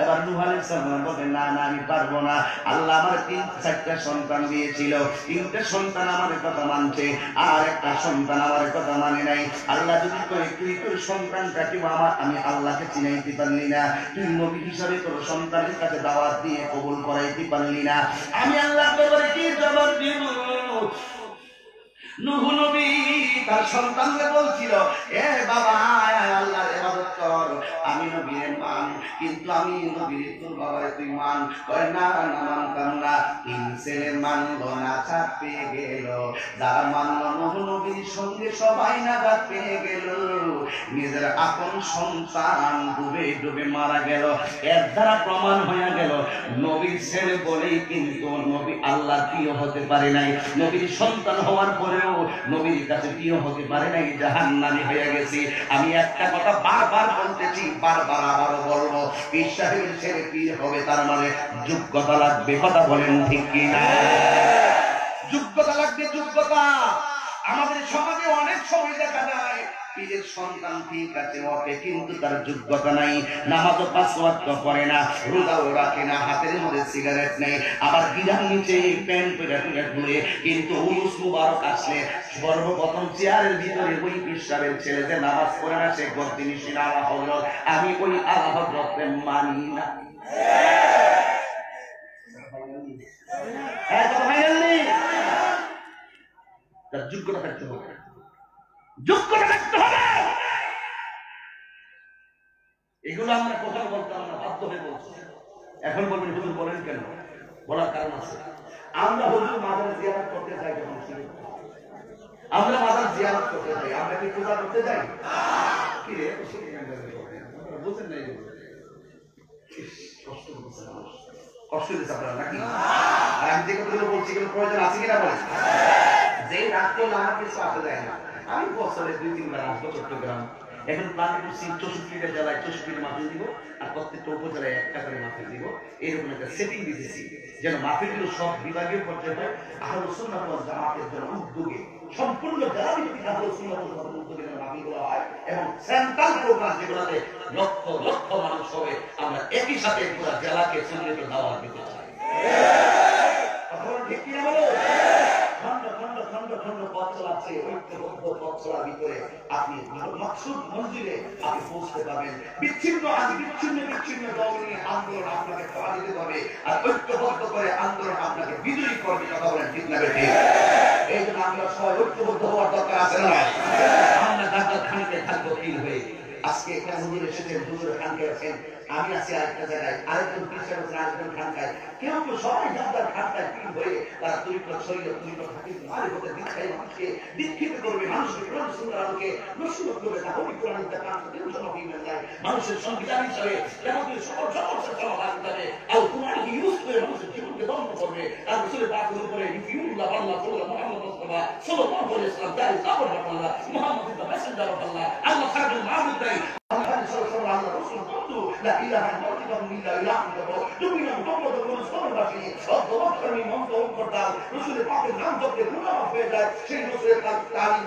A: এবার নূহ আলাইহিস সালাম বলেন, না না আমি পারবো না। আল্লাহ আমার 3-4টা সন্তান দিয়েছিল, 3টা সন্তান আমার কথা মানছে, আর একটা সন্তান আমার কথা মানে নাই। আল্লাহ যদি তুই তোর সন্তানটাকে আমি আল্লাহকে চিনাইতে পারলি না, তুই নবী হিসাবে তোর সন্তানের কাছে দাওয়াত দিয়ে কবুল করাইতে পারলি না, আমি আল্লাহর দরবারে কি জবাব দিব? নূহ নবী তার সন্তানকে বলছিল, এ বাবা আল্লাহর ইবাদত কর, আমি নবীর মান, কিন্তু আমি নবীর তোর বাবারে তুই মান। কয় না না মানতাম না। 3 ছেলে মানল না, ছাড় পেয়ে গেল। যারা মানল নূহ নবীর সঙ্গে সবাই নাজাত পেয়ে গেল। নিজের আপন সন্তান ডুবে ডুবে মারা গেল। এর দ্বারা প্রমাণ হয়ে গেল নবীর ছেলে বলেই কিন্তু নবী আল্লাহর প্রিয় হতে পারে নাই। নবীর সন্তান হওয়ার পরেও নবীর কাছে প্রিয় হতে পারে নাই, জাহান্নামী হয়ে গেছে। আমি একটা কথা বারবার বলতেছি, বারবার আবারও বলবো, পীর সাহেবের ছেলে পীর হবে তার মানে যোগ্যতা লাগবে। কথা বলেন ঠিক কিনা? যোগ্যতা লাগবে, যোগ্যতা। আমাদের সমাজে অনেক সময় দেখা যায় পীরের সন্তান ঠিক আছে ওকে, কিন্তু তার যোগ্যতা নাই। নামাজও 5 ওয়াক্ত পড়ে না, রোজাও রাখে না, হাতের মধ্যে সিগারেট নেই, আবার গিরার নিচে প্যান্ট পরে ঘুরে। কিন্তু উরুস মুবারক আসলে সর্বপ্রথম চেয়ারের ভিতরে ওই পীর সাহেবের ছেলে যে নামাজ পড়ে না, সে গর্দিনী সিনা আল্লাহ হযরত, আমি ওই আল্লাহ হযরতকে মানি না। তার যোগ্যতা থাকতে হবে, যোগ্যতা থাকতে হবে। এগুলো আমরা কথা বলতাম না, বাধ্য হয়ে বলছি। এখন বলবেন হুজুর বলেন কেন? বলার কারণ আছে। আমরা হুজুর মাজার জিয়ারত করতে যাই, আমরা মাজার জিয়ারত করতে যাই, আমরা কি পূজা করতে যাই? কি রে বুঝেন নাই? কষ্ট দিচ্ছে আপনারা নাকি? আর আমি যে কথাগুলো বলছি এগুলো প্রয়োজন আছে কিনা বলেন? যে রাত করলে আমার কিছু আসা যায় না। আমি বছরে 2-3 বার আসবো চট্টগ্রাম। এখন প্ল্যান করছি 64টা জেলায় 64টা মাহফিল দিব, আর প্রত্যেকটা উপজেলায় একটা করে মাহফিল দিব। এরকম একটা সেটিং দিতেছি যেন মাহফিলগুলো সব বিভাগীয় পর্যায়ে হয়। আহলে সুন্নাত ওয়াল জামাতের জন্য উদ্যোগে সম্পূর্ণ জেলা ভিত্তিক আহলে সুন্নাত ওয়াল জামাতের উদ্যোগে যেন মাহফিলগুলো হয়, এবং সেন্ট্রাল প্রোগ্রাম যেগুলোতে লক্ষ লক্ষ মানুষ হবে, আমরা একই সাথে পুরো জেলাকে সুন্নাতের দাওয়াত দিতে চাই। ঠিক কিনা বলো? খন্ড খন্ড খন্ড খন্ড পথ চলাচ্ছে, ঐক্যবদ্ধ পথ চলার ভিতরে আপনি মাকসুদ মঞ্জিলে আপনি পৌঁছতে পারবেন। বিচ্ছিন্ন বিচ্ছিন্ন দল নিয়ে আন্দোলন আপনাকে করা দিতে হবে, আর ঐক্যবদ্ধ করে আন্দোলন আপনাকে বিজয়ী করবে। কথা বলেন ঠিক না বেঠিক? এই জন্য আমরা সবাই ঐক্যবদ্ধ হওয়ার দরকার আছে না? আমরা গাদ্দার খানকে থাকবো তিল হয়ে। আজকে এখানে হুজুর এসেছেন, হুজুরের খানকে আছেন, আমি আছি আরেকটা জায়গায়, আরেকজন পিছনে আরেকজন খানকায়, কেউ কেউ সবাই গাদ্দার খানকায় তিল হয়ে তারা তরিকত শরীয়ত তরিকত হাকিম মারিফতের দীক্ষায় মানুষকে দীক্ষিত করবে, মানুষকে কোরআন সুন্নাহর আলোকে নসিহত করবে। তাহলে কোরআন কালাম টেনশন হয়ে যায়। মানুষের সংবিধান হিসাবে কেমন সকল সমস্যার সমাধান হিসাবে আর কোরআনকে ইউজ করে মানুষের জীবনকে দমন করবে। আর রাসূলের পাকের উপরে ইউল্লাহ আল্লাহ মুহাম্মদ মুস্তাফা সাল্লাল্লাহু আলাইহি ওয়াসাল্লাম দাঁড়ি সাবর আল্লাহ মুহাম্মদ ইজ দ্য মেসেঞ্জার অফ আল্লাহ, আল্লাহ সাহেবুল মাহমুদ দাই আল্লাহ সাল্লাল্লাহু আলাইহি ওয়াসাল্লাম লা ইলাহা ইল্লাল্লাহ তুমি না মুহাম্মদ রাসূলুল্লাহ অধ্যবক্ষণী মন্ত্র করদাও রাসূলের পাকের নাম জপলে গুনাহ হয়ে যায়। সেই রাসূলের তালিম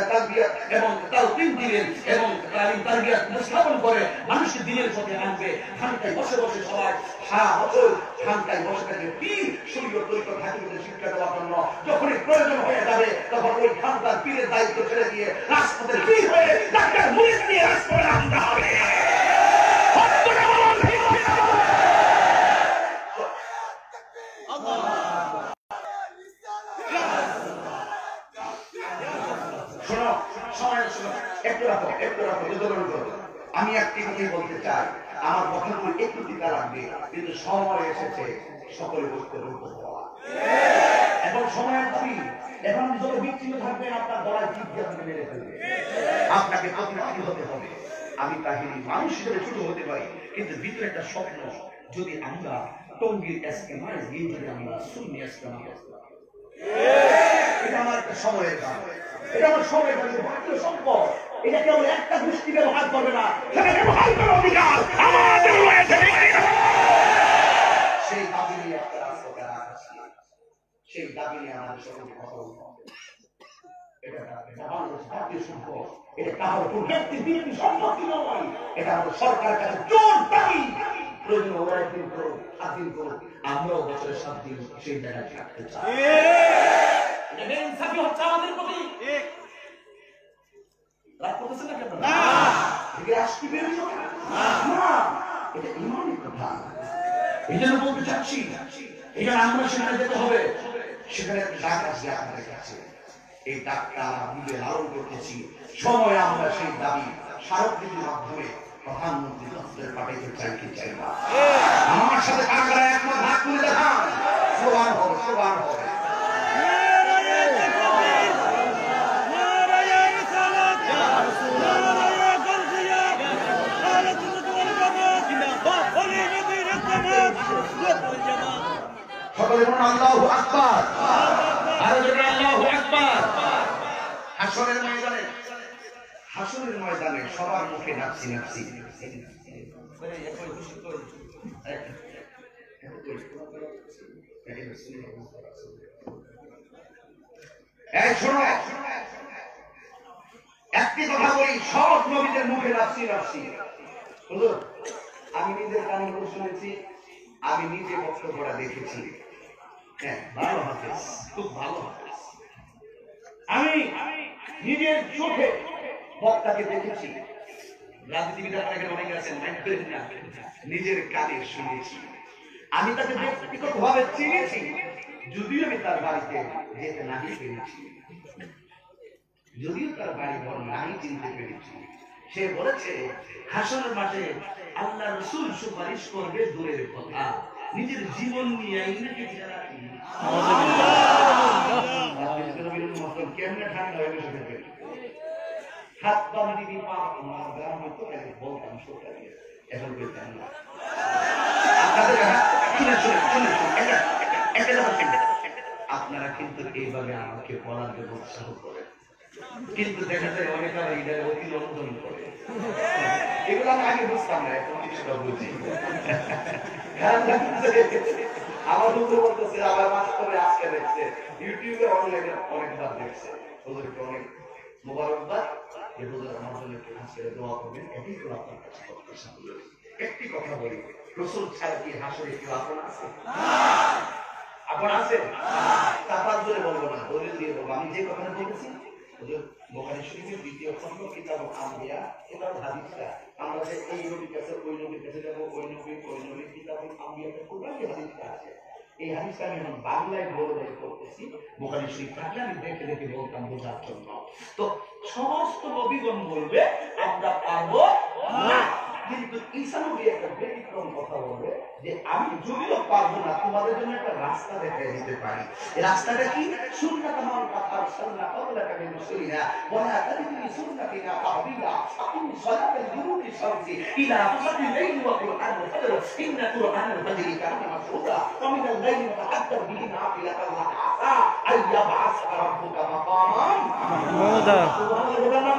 A: তারবিয়ত এবং তাওকিন দিলেন এবং তালিম তারবিয়ত স্থাপন করে মানুষকে দিনের সাথে আনবে। খানকায় বসে বসে সবাই সারা বছর খানকায় বসে থাকে পীর শরীয়ত তরিকত হাকিমদের শিক্ষা দেওয়ার জন্য। যখনই প্রয়োজন হয়ে যাবে তখন ওই খানকার পীরের দায়িত্ব ছেড়ে দিয়ে রাজপথের পীর হয়ে ডাক্তার মুরিদ নিয়ে রাজপথে নামতে হবে। আমি একটি কথাই বলতে চাই, আমার কথাগুলো একটু টিকা লাগবে, কিন্তু সময় এসেছে সকলে বসতে হওয়া। এখন সময়ের দাবি, এখন যত বিচ্ছিন্ন থাকবেন আপনার গলায় জিভ দিয়ে আপনাকে মেরে ফেলবে, আপনাকে প্রতিনিধি হতে হবে। আমি কাহিনী মানুষ হিসেবে ছোট হতে পারি, কিন্তু ভিতরে একটা স্বপ্ন, যদি আমরা টঙ্গীর এসকেমায় গিয়ে যদি আমরা শূন্য এসকেমা, এটা আমার একটা সময়ের দাম, এটা আমার সময়ের দাম, ভারতীয় সম্পদ। এটা কেবল একটা দৃষ্টি ব্যবহার করবে না, সেটা ব্যবহার করার অধিকার আমাদের রয়েছে। সেই দাবি নিয়ে একটা রাজপথে রাখছি, সেই দাবি নিয়ে আমাদের সকলকে কথা বলতে হবে। এটা বাংলাদেশ জাতীয় সম্পদ, এটা কারোর ব্যক্তি বিএনপি সম্পত্তি নয়, এটা আমাদের সরকারের কাছে জোর দাবি। প্রয়োজন ওরা একদিন করুক, 7 দিন করুক, আমরাও বছরের 7 দিন সেই জায়গায় থাকতে চাই। এটা বেইনসাফি হচ্ছে আমাদের প্রতি। রাগ করতেছেন না কেন? না, এটা আজকে বেরিয়ে যাবে না, এটা ইমানের কথা। এই জন্য বলতে চাচ্ছি, এখানে আমরা সেখানে যেতে হবে, সেখানে ডাক আসবে আপনাদের কাছে। এই ডাকটা আমরা বুঝে লালন করতেছি। সময় আমরা সেই দাবি স্মারকলিপির মাধ্যমে প্রধানমন্ত্রী দপ্তরে পাঠাইতে চাই কি চাই না? আমার সাথে কারা একমত হাত তুলে দেখান। স্লোগান হবে, স্লোগান হবে। সকলে বলুন আল্লাহু আকবার। আরো জোরে আল্লাহু আকবার। হাসরের ময়দানে সবার মুখে নাফসি নাফসি। এই শোনো, একটি কথা বলি, সব নবীদের মুখে নাফসি নাফসি। হুজুর, আমি নিজের কানে শুনেছি, আমি নিজে বক্তব্যটা দেখেছি। হ্যাঁ, ভালো হাফেজ, খুব ভালো হাফেজ। আমি নিজের চোখে বক্তাকে দেখেছি। রাজনীতিবিদরা অনেক আছেন, নিজের কানে শুনেছি। আমি তাকে ব্যক্তিগত ভাবে চিনেছি, যদিও আমি তার বাড়িতে যেতে নাহি পেরেছি, যদিও তার বাড়ি ঘর নাহি চিনতে পেরেছি। সে বলেছে হাসরের মাঠে আল্লাহ রাসূল সুপারিশ করবে দূরের কথা, নিজের জীবন নিয়ে ইংরেজি রাখি। কেমনে ঠান্ডা হয়ে বসে থাকবে? হাত বাঁধি দিবি পা আমার গ্রাম হতো বলতাম সোটা দিয়ে, এখন বলতাম না। আপনারা কিন্তু এইভাবে আমাকে বলার জন্য উৎসাহ করেন, কিন্তু দেখা যায় অনেকে অতি অনুমোদন করে। এগুলো আমি আগে বুঝতাম না, এখন কিছুটা বুঝি। আমার বন্ধু বলতেছে, আবার বাস্তবে আজকে দেখছে, ইউটিউবে অনলাইনে অনেকবার দেখছে। ওদেরকে অনেক মোবারকবাদ। আমার জন্য আজকে দোয়া করবেন, এটাই তো আপনার কাছে প্রত্যাশা। একটি কথা বলি, রাসূল ছাড়া কি হাসরে কেউ আপন আছে? আপন আছে? তারপর জোরে বলবো না, দলিল দিয়ে বলবো। আমি যে কথাটা বলেছি, বুখারী শরীফের ২য় খণ্ড কিতাব আম্বিয়া, এটাও হাদিসটা। আমরা যে এই নবীর কাছে ওই নবীর কাছে যাবো, ওই নবীর কিতাব আম্বিয়াতে পড়লাম, এই হাদিসটা আছে। এই হাদিসটা আমি এখন বাংলায় বলে করতেছি। বুখারী শরীফ থাকলে আমি দেখে দেখে বলতাম বোঝার জন্য। তো সমস্ত নবীগণ বলবে আমরা পারবো না, কিন্তু ঈসা নবী একটা ব্যতিক্রম কথা বলবে যে আমি যদিও পারবো না, তোমাদের জন্য একটা রাস্তা দেখাই দিতে পারি। রাস্তাটা কি? সুন্নাত মান কথা সাল্লাল্লাহু আলাইহি ওয়াসাল্লাম ওয়া তারিকুল সুন্নাতিনা তাহবিলা আকিম সালাতাল দুরুকি শামসি ইলা ফাসাতিল লাইল ওয়া কুরআন ফাজর ইন্না কুরআনাল ফাজরি কানা মাশহুদা ওয়া মিনাল লাইলি ফাতাহাদ্দার বিহি নাফিলাতান লাক আসা আইয়াবআস রাব্বুকা মাকামান মাহমুদা। সুবহানাল্লাহ।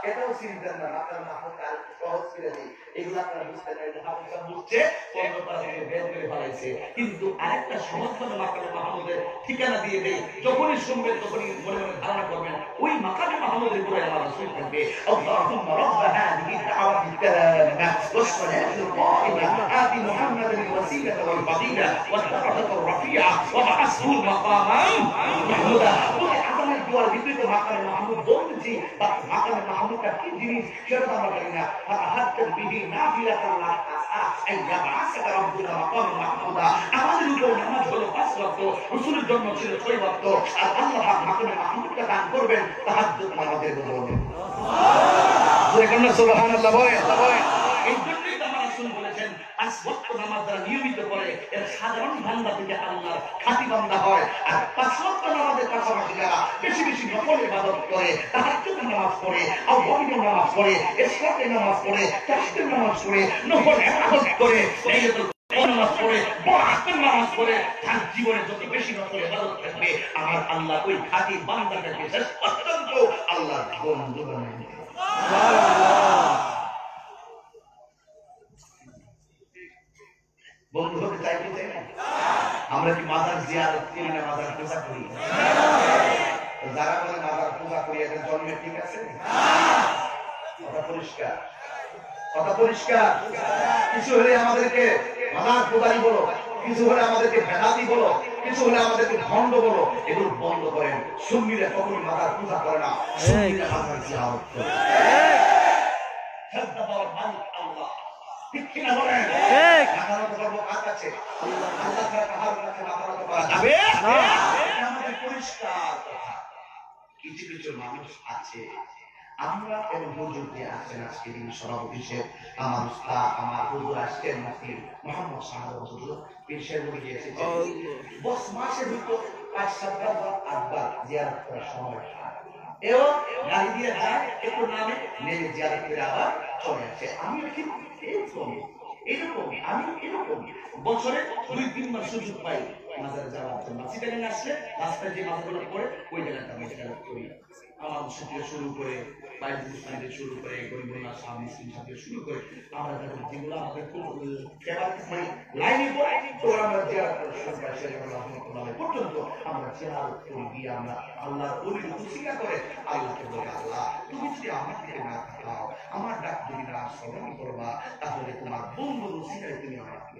A: এটাও চিন্তার না, আপনার মাহমুদকে সহজ করে দিই। এগুলো আপনারা বুঝতে পারেন, হাফিজা বুঝছে, পর্বতরা থেকে বের করে ফেলাইছে। কিন্তু আরেকটা সহজভাবে মাকামে মাহমুদের ঠিকানা দিয়ে দেই, যখনই শুনবেন তখনই মনে মনে ধারণা করবেন ওই মাকামে মাহমুদের উপরে আমার রাসূল থাকবে। আল্লাহুম্মা রাব্ব হাযিহি দাওয়াতি তাম্মা ওয়াস সালাতুল কাইমা আতি মুহাম্মাদান ওয়াসিলাতা ওয়াল ফাদিলা ওয়া দারাজাতুর রাফিয়া ওয়া বা'আসহু মাকামান মাহমুদা। আদমের দুয়ার বিপরীতে মাকামে মাহমুদ বলছি, বা মাকামে মাহমুদটা কি জিনিস সেটা আমরা জানি না। ফাতাহাদ্দার বিহি নাফিলাতান লাক আসা আইয়াবআসকা রাব্বুকা মাকামান মাহমুদা। আমাদের উপর নামাজ হলো ৫ ওয়াক্ত, রাসূলের জন্য ছিল ৬ ওয়াক্ত, আর আল্লাহ পাক মাকামে মাহমুদকে দান করবেন তাহাজ্জুদ নামাজের বদলে। সুবহানাল্লাহ বলেন। এই জন্যই আমার রাসূল বলেছেন ৫ ওয়াক্ত নামাজ যারা নিয়মিত করে এর সাধারণ বান্দা থেকে আল্লাহর খাঁটি বান্দা হয়। আর ৫ ওয়াক্ত নামাজের পাশাপাশি যারা বেশি বেশি নফল ইবাদত করে, তাহাজ্জুদ নামাজ পড়ে, আওয়াবিনের নামাজ পড়ে, ইশরাকের নামাজ পড়ে, তাসবিহ নামাজ পড়ে, নফল ইবাদত করে, লাইলাতুল কদর নামাজ পড়ে, বরাতের নামাজ পড়ে, তার জীবনে যত বেশি নফল ইবাদত থাকবে, আমার আল্লাহ ওই খাঁটি বান্দাটাকে শেষ পর্যন্ত আল্লাহর বন্ধু বানায় নেবেন। সুবহানাল্লাহ। বন্ধু হতে চাই কি চাই না? আমরা কি মাজার জিয়ারত করি না মাজার পূজা করি? যারা বলে মাজার পূজা করি এদের জন্মে ঠিক আছে? কথা পরিষ্কার, কথা পরিষ্কার। কিছু হলে আমাদেরকে মাজার পূজারি বলো, কিছু হলে আমাদেরকে বেদাতি বলো, কিছু হলে আমাদেরকে ভণ্ড বলো, এগুলো বন্ধ করেন। সুন্নিরা কখনো মাজার পূজা করে না, সুন্নিরা মাজার জিয়ারত করে। শ্রদ্ধা পাওয়ার মালিক আল্লাহ, ঠিক কিনা বলেন? ঠিক। মাথা নত করবো কার কাছে? আল্লাহ ছাড়া কাহার কাছে মাথা নত করা যাবে না। এটা আমাদের পরিষ্কার কথা। কিছু কিছু মানুষ আছে, আমরা এবং হুজুর যে আছেন আজকে দিন সভাপতি সাহেব, আমার উস্তাদ, আমার হুজুর আসছেন মুফতি মুহাম্মদ সাহেব হুজুর পেশের মধ্যে গিয়েছে, বস মাসে হয়তো 5-7 বার 8 বার জিয়ারত করার সময় এবং গাড়ি দিয়ে যায়, একটু নামে নেমে জিয়ারত করে আবার চলে আসে। আমি ঠিক এরকম আমি এরকম বছরে 2-3 বার সুযোগ পাই মাজারে যাওয়ার জন্য। সিটাগাং আসলে রাস্তায় যে মাজারগুলো পড়ে ওই জায়গাটা আমি জিয়ারত করি। আমার সাথে শুরু করে বাইরে শুরু করে গরিবুল্লাহ স্বামী সাথে শুরু করে আমরা যখন যেগুলো আমাদের খুব ফেভারিট মানে লাইনে পড়ে তো আমরা জিয়ারত করে শুরু করি সেগুলো পর্যন্ত আমরা জিয়ারত করি গিয়ে আমরা আল্লাহর ওলির উসিলা করে আল্লাহকে বলি, আল্লাহ তুমি যদি আমার দিকে না তাকাও, আমার ডাক যদি না শ্রবণ করবা, তাহলে তোমার বন্ধুর উসিলায় তুমি আমাকে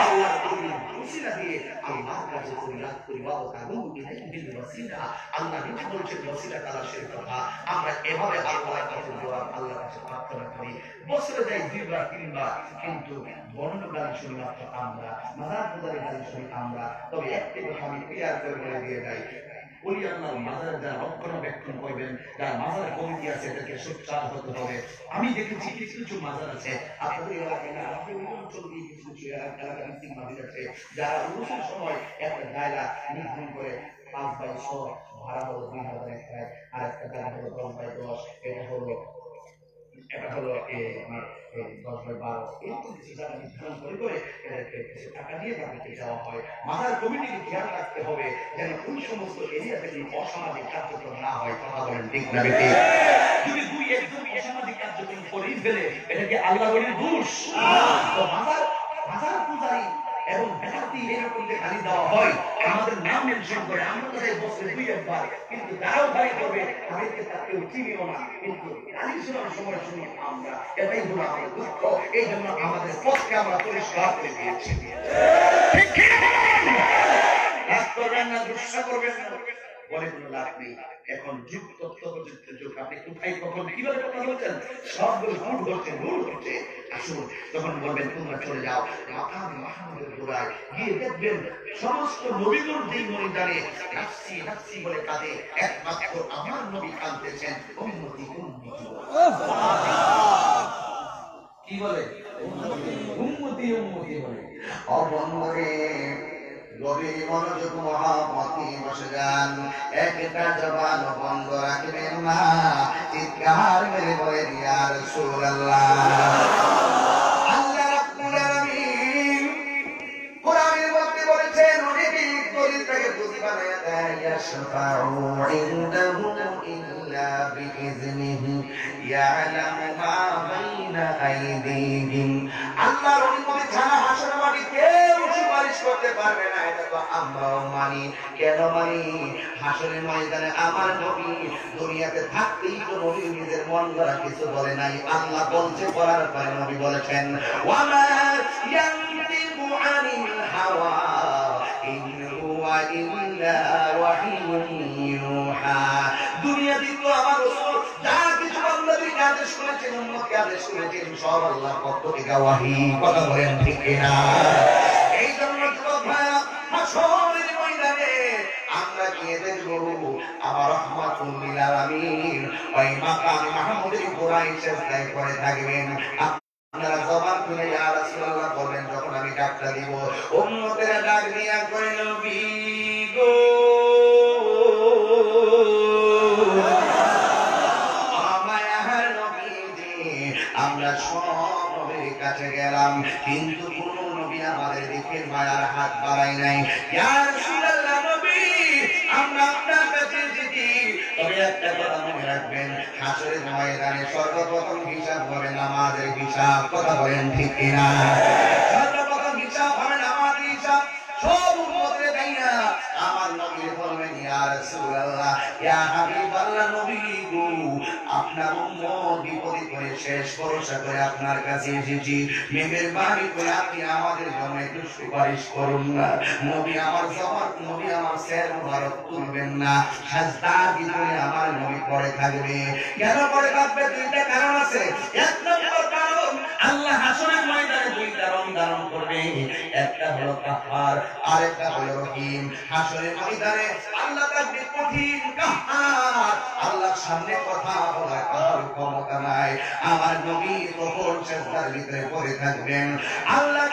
A: আল্লাহর ওলির উসিলা দিয়ে আল্লাহর কাছে ফরিয়াদ করি, বাবা তাগুন ইলাইহি বিল ওয়াসিলা। আল্লাহ নিজে বলেছেন ওসিলা তালাশের কথা। আমরা এভাবে আল্লাহর কাছে দোয়া, আল্লাহর কাছে প্রার্থনা করি। বছরে যাই 2 বার 3 বার, কিন্তু বর্ণ গান শুনি মাত্র আমরা, মাজার পূজারের গান শুনি আমরা। তবে একটি কথা আমি ক্লিয়ার করে বলে দিয়ে যাই, ওলি আল্লাহর মাজার যারা রক্ষণাবেক্ষণ করবেন, যারা মাজার কমিটি আছে, এটাকে সোচ্চার হতে হবে। আমি দেখেছি কিছু কিছু মাজার আছে আপনাদের এলাকায় না, আমাদের ওই অঞ্চল দিয়ে কিছু কিছু এলাকার মাজার আছে যারা উরুসের সময় একটা জায়গা নির্ধারণ করে 5/100 ভাড়া হলো 2000 আর একটা জায়গা হলো 10/10, এটা হলো 10/12, এরকম কিছু জায়গা নির্ধারণ করে এদেরকে কিছু টাকা দিয়ে তাদেরকে দেওয়া হয়। মাজার কমিটিকে খেয়াল রাখতে হবে যেন ওই সমস্ত এরিয়া থেকে অসামাজিক কার্যক্রম না হয়। কথা বলেন ঠিক না বেঠিক? যদি 2-1 অসামাজিক কার্যক্রম করেই ফেলে, এটা কি আল্লাহর ওলির দোষ? তো মাজার পূজারী এবং বেদাতি এরকম যে গালি দেওয়া হয়, আমাদের নাম মেনশন করে, আমরা তাদের বছরে 2-1 বার, কিন্তু তারাও গালি করবে, তাদেরকে তাকেও চিনিও না, কিন্তু গালি শোনার সময় শুনি আমরা। এটাই হলো আমাদের দুঃখ। এই জন্য আমাদের পথকে আমরা পরিষ্কার করে দিয়েছি। ঠিক ঠিক রাগ করবেন না, দুষ্টা করবেন না, বলে কোনো লাভ নেই। এখন যুগ তথ্য প্রযুক্তির যুগ, আপনি কোথায় কখন কিভাবে কথা বলছেন সবগুলো ভুল হচ্ছে, ভুল হচ্ছে। আসুন যখন বলবেন তোমরা চলে যাও মাকাম মাহমুদের গোড়ায় গিয়ে দেখবেন সমস্ত নবীগুলোর যেই ময়দানে নাফসি নাফসি বলে কাঁদে, একমাত্র আমার নবী কাঁদতেছেন উম্মতি উম্মতি কি বলে, উম্মতি উম্মতি বলে। অবন্ধরে গভীর মনোযোগ মহামতি বসে যান, একটা জবান বন্ধ রাখবেন না, চিৎকার মেরে বলেন ইয়া রাসূলুল্লাহ। আল্লাহ রাব্বুল আলামিন কোরআনের মধ্যে বলেছেন, অনেকে দরিদ্রকে পুঁজি বানায়া দেয়, ইয়াশফাউ ইনদাহু ইল্লা বিইজনিহি ইয়ালামু মা বাইনা আইদিহিম। আল্লাহর অনুমতি ছাড়া হাসর মাটি কেউ সুপারিশ করতে পারবে না। এটা তো আমরাও মানি। কেন মানি? হাসরের ময়দানে আমার নবী দুনিয়াতে থাকতেই তো নবী নিজের মন গড়া কিছু বলে নাই। আল্লাহ বলছে, বলার পরে নবী বলেছেন, ওয়ামা ইয়ানতিকু আনিল হাওয়া ইন হুয়া ইল্লা ওয়াহিয়ুন ইউহা। দুনিয়াতে তো আমার রাসূল যা কিছু বান্দাদেরকে আদেশ করেছেন, উম্মতকে আদেশ করেছেন, সব আল্লাহর পক্ষ থেকে ওয়াহী। কথা বলেন ঠিক কিনা? এই জন্য যুবক ভাইরা, হাসরের ময়দানে আমরা গিয়ে দেখব আমার রাহমাতুল লিল আলামিন ওই মাকাম মাহমুদের গোড়ায় সেজদায় পড়ে থাকবেন। আপনারা জবান খুলে ইয়া রাসূলুল্লাহ বলবেন, যখন আমি ডাকটা দিব উম্মতেরা ডাক দিয়া কই নবী গো, আমরা সব নবীর কাছে গেলাম, কিন্তু কোন নবী আমাদের দিকে মায়ার হাত বাড়াই নাই। ইয়া রাসূলুল্লাহ নবী, আমরা আপনার কাছে এসেছি, তবে একটা কথা মনে রাখবেন, হাসরের ময়দানে সর্বপ্রথম হিসাব হবে নামাজের হিসাব। কথা বলেন ঠিক কিনা? সর্বপ্রথম হিসাব হবে নামাজের হিসাব। সব উম্মতের তাইনা আমার নবী বলবেন, ইয়া রাসূলুল্লাহ, ইয়া হাবিবাল্লাহ নবী গো, আপনার উম্মত বিপদে পড়ে শেষ ভরসা করে আপনার কাছে এসেছি, মেহেরবানি করে আপনি আমাদের জন্য একটু সুপারিশ করুন না। নবী আমার জবান, নবী আমার সির মুবারক তুলবেন না, সাজদার ভিতরে আমার নবী পড়ে থাকবে। কেন পড়ে থাকবে? দুইটা কারণ আছে। এক নম্বর কারণ, হাসরের ময়দানে দুইটা রং ধারণ করবে, একটা হলো কাহ্হার, আরেকটা হলো রহিম। হাসরের ময়দানে আল্লাহ থাকবে কঠিন কাহ্হার, আল্লাহর সামনে কথা বলার কারো ক্ষমতা নাই। আমার নবী তখন সিজদার ভিতরে পড়ে থাকবেন, আল্লাহ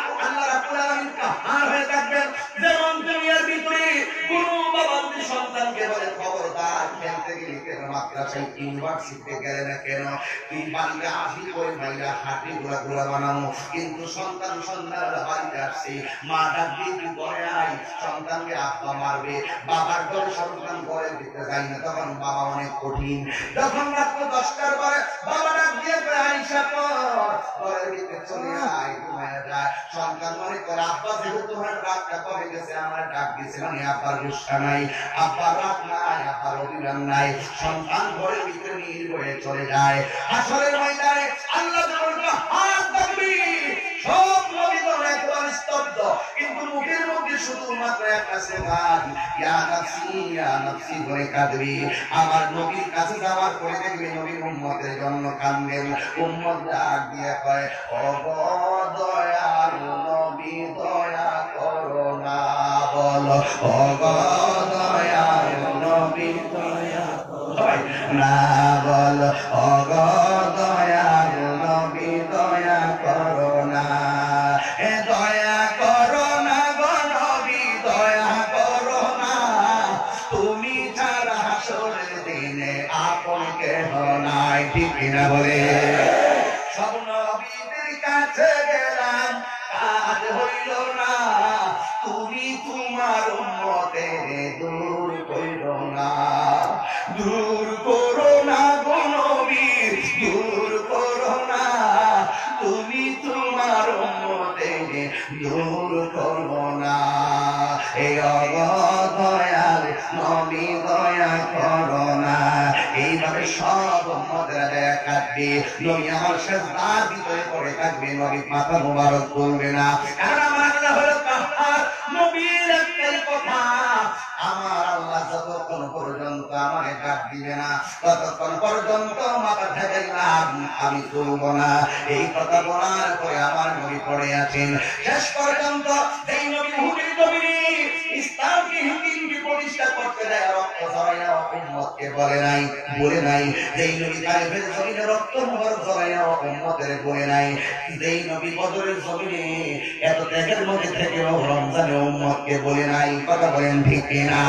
A: রাব্বুল আলামিন কাহ্হার হয়ে থাকবেন। যেমন দুনিয়ার ভিতরে কোন বাবা যদি সন্তানকে বলে খবরদার খেলতে গেলে কেন, মাদ্রাসায় ইউনিভার্সিটিতে গেলে না কেন, তুই বাড়িতে আসি করে বাইরে হাঁটি ঘোরা ঘোরা বানানো, কিন্তু সন্তান সন্ধ্যাবেলা বাড়িতে আসছে, মা ডাক দিয়ে তুই ঘরে আয়, সন্তানকে আব্বা মারবে, বাবার ঘরে সন্তান ঘরে দিতে যায় না, তখন বাবা অনেক কঠিন। যখন মাত্র 10টার পরে বাবা ডাক দিয়ে আইসা পর ঘরের ভিতরে চলে আয়, ঘুমায় যায়, সন্তান মনে করে আব্বা যেহেতু তোমার রাগটা কমে গেছে, আমার ডাক দিয়েছে মানে আব্বার গুসা নাই, আব্বার রাগ নাই, আব্বার অভিমান নাই, সন্তান ঘরের ভিতরে নির্ভয়ে চলে যায়। হাসরের ময়দানে আল্লাহ যখন হাত থাকবে, সব নবীগণ একবার স্তব্ধ, কিন্তু মুখের মধ্যে শুধুমাত্র একটা স্লোগান, ইয়া নাফসি বলে কাঁদবে। আমার নবীর কাছে যাওয়ার পরে দেখবে নবীর উম্মতের জন্য কান্দেন। উম্মত ডাক দিয়ে কয়, ও দয়াল নবী দয়া করো না, বলো ও দয়াল নবী দয়া করো না, বলো ও দয়াল নবী দয়া করো না, দয়া করো না গো নবী দয়া করো না, তুমি ছাড়া হাসরের দিনে আপন কেহ নাই। ঠিক কিনা বলে? সব নবীদের কাছে গেলাম, কাজ হইল না, তুমি তোমার উম্মতের দূর করো না, দূর করো না গো নবী, দূর করো না, তুমি তোমার উম্মতের দূর করো না। এই দয়াল নবী দয়া করো না। এইভাবে সব উম্মতেরা দয়া কাটবে, নবী আমার সিজদার ভিতরে পড়ে থাকবে, নবী মাথা মোবারক তুলবে না। কারণ আমার আল্লাহ হলো কাহ্হার। নবীর একটাই কথা, আমার আল্লাহ যতক্ষণ পর্যন্ত আমাকে ডাক দিবে না, ততক্ষণ পর্যন্ত মাথা ঠেকাইলাম আমি তুলব না। এই কথা বলার পরে আমার নবী পড়ে আছেন। শেষ পর্যন্ত এই নবী উহুদের জমিনে ইসলামকে হিন্দুকে প্রতিষ্ঠা করতে দেয়, রক্ত ঝরাইয়া উম্মতকে বলে নাই যেই নবী তায়েফের জমিনে রক্ত মুবারক ঝরাইয়া উম্মতের বলে নাই, যেই নবী বদরের জমিনে এত ত্যাগের মধ্যে থেকেও রমজানে উম্মতকে বলে নাই। কথা বলেন ঠিক কিনা?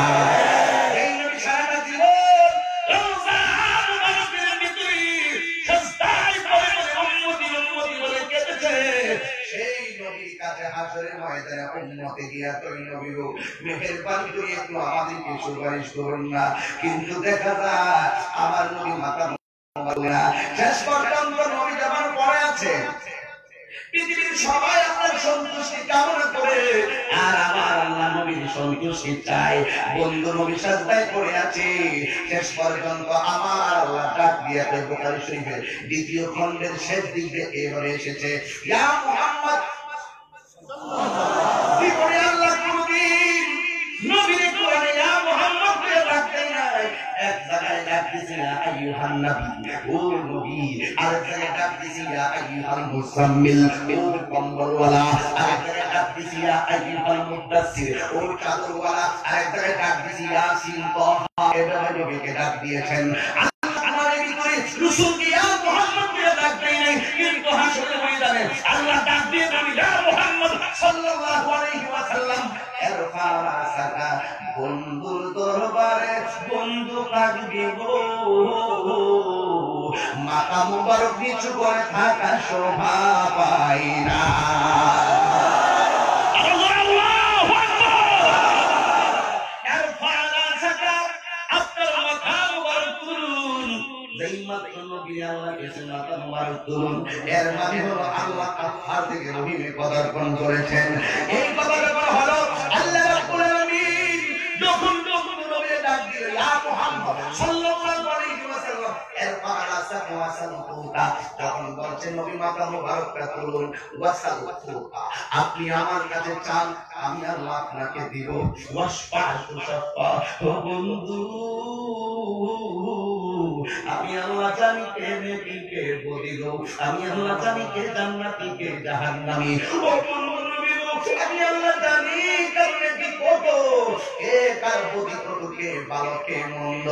A: এই নবী সারাটা জীবন রমজান মুবারকের ভিতরে সিজদায় পড়ে উম্মতি বলে কেঁদেছে। সেই নবীর কাছে হাসরের ময়দানে উম্মতে গিয়া তুই নবী গো মেহেরবানি করে একটু আমাদেরকে সুপারিশ করুন না, কিন্তু দেখা যায় আমার নবী মাথা বলে না। শেষ পর্যন্ত নবী যখন পড়ে আছে, পৃথিবীর সবাই আপনার সন্তুষ্টি কামনা করে, আর আমার আল্লাহ নবীর সন্তুষ্টি চাই। বন্ধু নবী সিজদায় পড়ে আছে, শেষ পর্যন্ত আমার আল্লাহ ডাক দিয়ে বুখারী শরীফের 2য় খণ্ডের শেষ দিকে এভাবে এসেছে, ইয়া মুহাম্মদ জীবনে আল্লাহ কোনদিন নবীর কোরআনে ইয়া মুহাম্মদ বলে ডাক দেয় নাই। এক জায়গায় ডাক দিয়েছে ইয়া আইয়ুহান নবী, ও নবী, আরেক জায়গায় ডাক দিয়েছে ইয়া আইয়ুহাল মুসাম্মিল, ও কম্বলওয়ালা, আরেক জায়গায় ডাক দিয়েছে ইয়া আইয়ুহাল মুদাসসির, ও চাদরওয়ালা, আরেক জায়গায় ডাক দিয়েছে ইয়াসিন তাহা, এভাবে নবীকে ডাক দিয়েছেন। আমার ভিতরে রাসূলকে ইয়া মুহাম্মদ বলে ডাক দেয় নাই, কিন্তু হাসরের ময়দানে আল্লাহ ডাক দিয়ে নবী ইয়া মুহাম্মদ সাল্লাল্লাহু আলাইহি ওয়াসাল্লাম এরফা রাসাকা, বন্ধুর দরবারে বন্ধু থাকবি গো, মাথা মুবারক নিচু করে থাকা শোভা পাই না। এর মানে হলো আল্লাহ কাহ্হার থেকে রহিমে পদার্পণ করেছেন। এই কথাটা হলো আল্লাহ রাব্বুল আলামিন যখন নবী ডাক দিলেন ইয়া মুহাম্মদ সাল্লাল্লাহু আলাইহি ওয়াসাল্লাম, এরপর রাসাকা ওয়াসালুকা, যখন বলছেন নবী মাথা মুবারকটা তুলুন, ওয়াসালুকা আপনি আমার কাছে চান, আমি আল্লাহ আপনাকে দিব, ওয়াসফা তুশফা, ও বন্ধু
C: আমি আল্লাহ জানি কে নেকি কে বদিল, আমি আল্লাহ জানি কে জান্নাতি কে জাহান্নামী। ও নবী গো, আমি আল্লাহ জানি কার নেকি কত, কে কার বদি কত, কে ভালো কে মন্দ।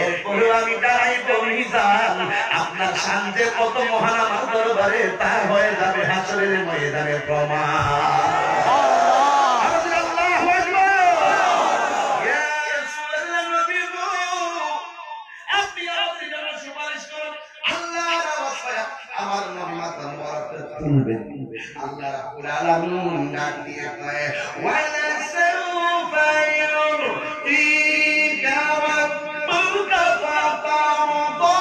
C: এরপরে আমি দাঁড়াইব মিজান, আপনার শান যে কত মহান আমার দরবারে তা হয়ে যাবে হাসরের ময়দানে প্রমাণ। আল্লাহ রাব্বুল আলামিন ডাক দিয়ে কয় ওয়ালা সাউফা ইউতিকা রাব্বুকা ফাতারদা।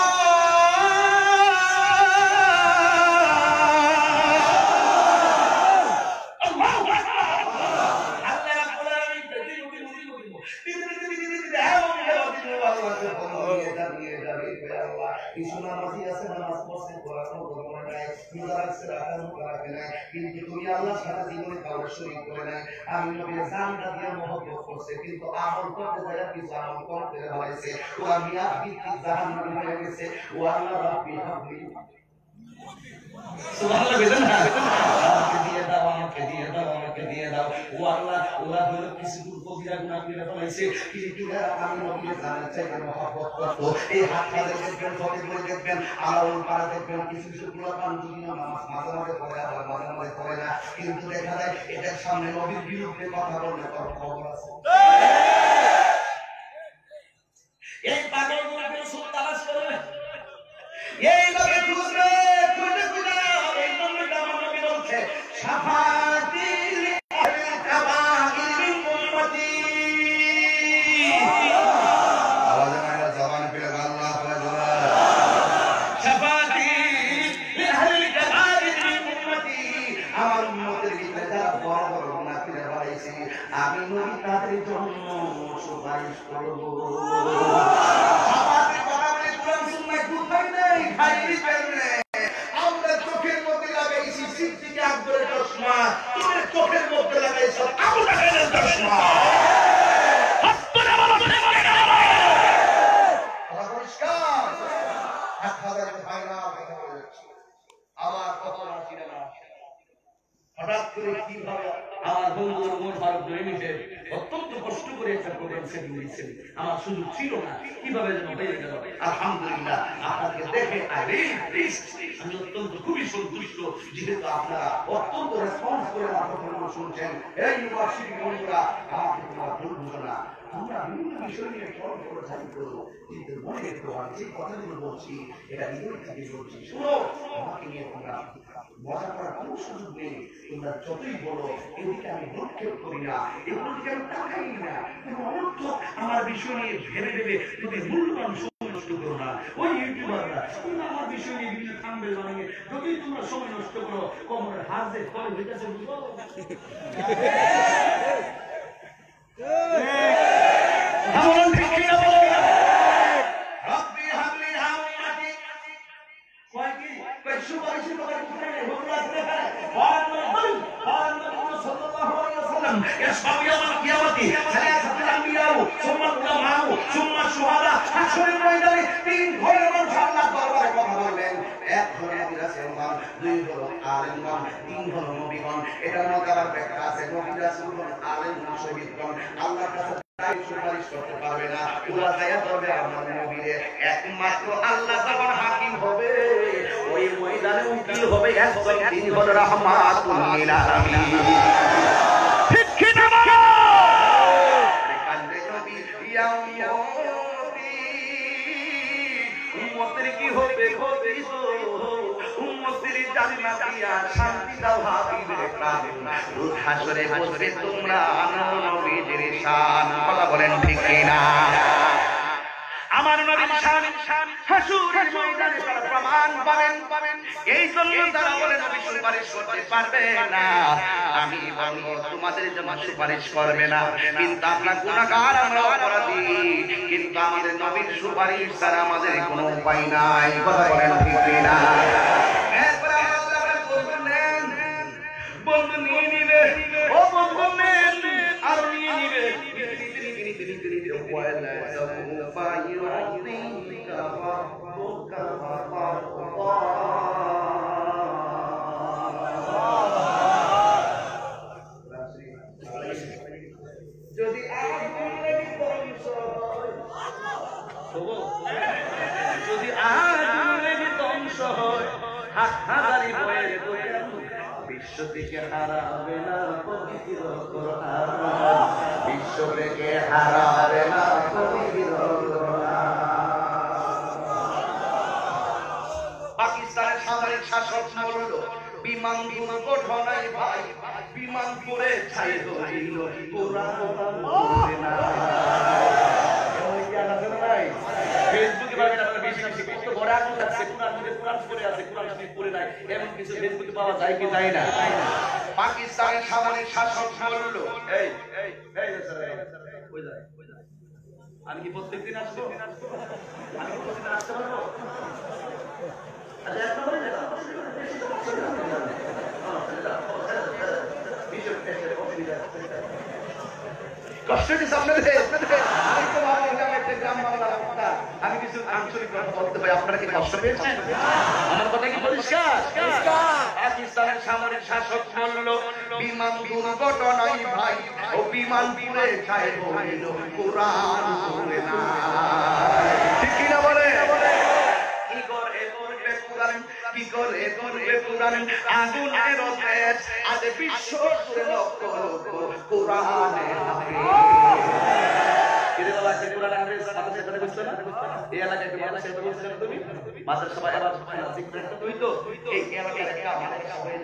C: আল্লাহু আকবার। আল্লাহ রাব্বুল আলামিন কিন্তু তুমি আল্লাহর সাথে জীবনে কাউকে শরীক করে নাই। আমি নবীর জানটা দিয়ে মহব্বত করছে, কিন্তু আমল করতে যায় কিছু আমল করতে হয়েছে। ও আমি আপনি জাহান্নামে হয়ে গেছে। ও আল্লাহ রাব্বি হাবলি, সুবহানাল্লাহ বেজন না, আমাকে দিয়ে দাও, আমাকে দিয়ে দাও, আমাকে দিয়ে দাও। ও আল্লাহ, ওরা হলো কিছু কবিরা গুনাহ করে ফেলেছে, কিন্তু আমি নবীর জানার চাইতে মহব্বত করত। এই হাতটা দেখবেন, ফতে করে দেখবেন, আলাউল পাড়া দেখবেন, কিছু কিছু কুরআন যদি নামাজ মাঝে মাঝে পড়ে, আবার মাঝে মাঝে পড়ে না, কিন্তু দেখা যায় এটার সামনে নবীর বিরুদ্ধে কথা বললে তোর খবর আছে। এই পাগলগুলোকে রাসূল তালাশ করে এইভাবে খুঁজবে, খুঁজে খুঁজে এই নম্বরটা আমার নবী বলছে শাফাতি লিল কাবাইর মিন উম্মতি। আওয়াজে না জবান পেলে আল্লাহ আকবার। শাফাতি লিল কাবাইর মিন উম্মতি, আমার উম্মতের ভিতরে যারা বড় বড় গুনাহ করে ফেলেছে আমি নবী তাদের জন্য সুপারিশ করব। আমরা চোখের মধ্যে লাগাইছি সিদ্দিক আকবরের চশমা, তুমি চোখের মধ্যে লাগাইছো আবু জাহেলের চশমা। আমার কথা ছিল না, হঠাৎ করে কিভাবে আমার বন্ধুর মন ভারত নিয়ে অত্যন্ত কষ্ট করে একটা প্রোগ্রাম সেট করেছেন, আমার সুযোগ ছিল না, কিভাবে যেন হয়ে গেল। আলহামদুলিল্লাহ আপনাকে দেখে আমি অত্যন্ত খুবই সন্তুষ্ট, যেহেতু আপনারা অত্যন্ত রেসপন্স করে আমার কথাগুলো শুনছেন। এই ইউনিভার্সিটি বন্ধুরা, আমাকে তোমরা ভুল বুঝো না, আমরা বিভিন্ন বিষয় নিয়ে ফর্ম করে থাকি করবো, কিন্তু মনে রেখো আমি যে কথাগুলো বলছি এটা হৃদয় থেকে বলছি। শুনো, আমাকে নিয়ে তোমরা মজা করার কোনো সুযোগ নেই। তোমরা যতই বলো এদিকে আমি ভ্রুক্ষেপ করি না, এগুলো দিকে আমি তাকাই না। তুমি অনর্থ আমার বিষয় নিয়ে ভেবে ভেবে তুমি মূল্যবান সময় নষ্ট করো না। ওই ইউটিউবাররা তোমরা আমার বিষয় নিয়ে বিভিন্ন থাম্বনেল বানিয়ে যতই তোমরা সময় নষ্ট করো, কোমরের হাত যে ফল হইতেছে বুঝো। একমাত্র আল্লাহ যখন হাকিম হবে ওই ময়দানে উকিল হবে একজন, তিনি হলো রাহমাতুল লিল আলামিন। ঠিক কি না বলো? কান্দে নবী উম্মতের কি হবে হবে উম্মতের জান্নাত দিয়া শান্তি দাও হাবিবের প্রাণ, রোজ হাসরে বসবে তোমরা নবীর শান। কথা বলেন ঠিক কি না? আমার নবীর শান হাসরের ময়দানে তারা প্রমাণ পাবেন। এই জন্য তারা বলে নবী সুপারিশ করতে পারবে না। আমি বলবো তোমাদের জন্য সুপারিশ করবে না, কিন্তু আমরা গুনাহগার, আমরা অপরাধী, কিন্তু আমাদের নবীর সুপারিশ ছাড়া আমাদের কোনো উপায় নাই। কথা বলেন ঠিক না? এরপর আল্লাহ বললেন বন্ধু নিয়ে নিবে, ও বন্ধু নেন আর নিয়ে নিবে। ولا سوف يعطيك ربك হাজারি বয়ের দোকান বিশ্ব থেকে হারাবে না পবিত্র কোরআন বিশ্ব থেকে হারাবে না পবিত্র কোরআন পাকিস্তানের সামরিক শাসক বলল বিমান দুর্ঘটনায় ভাই বিমান পড়ে ছাই হইল কোরআন পড়ে না ফেসবুকে পাবেন আপনারা বেশি বেশি কত বড় আগুন লাগছে কোরআন পড়ে আছে কোরআন শরীফ পড়ে নাই এমন কিছু ফেসবুকে পাওয়া যায় কি যায় না পাকিস্তানের সামরিক শাসক বলল এই কই যায় আমি কি প্রত্যেকদিন আসবো আমি কি প্রত্যেকদিন আসতে পারবো আচ্ছা একটা বলে না কষ্ট কি সামনে আমি তো ভাবলাম একটা গ্রাম বাংলা কথা আমি কিছু আঞ্চলিক কথা বলতে পারি আপনারা কি কষ্ট পেয়েছেন আমার কথা কি পরিষ্কার পাকিস্তানের সামরিক শাসক বলল বিমান দুর্ঘটনায় ভাই ও বিমান পুড়ে ছাই হইল কোরআন পড়ে না ঠিক কি না বলে কি করে করবে কোরআন আগুনের তেজ আজ বিশ্ব জুড়ে লক্ষ লক্ষ কোরআনের হাফেজ এর বাবা কে কোরআন হাফেজ মাদ্রাসা করে বুঝছো না এই এলাকায় কি মাদ্রাসা করে বুঝছো না তুমি মাদ্রাসা এবার জিকির তুই তো এই এলাকায় একটা মাদ্রাসা হয়ে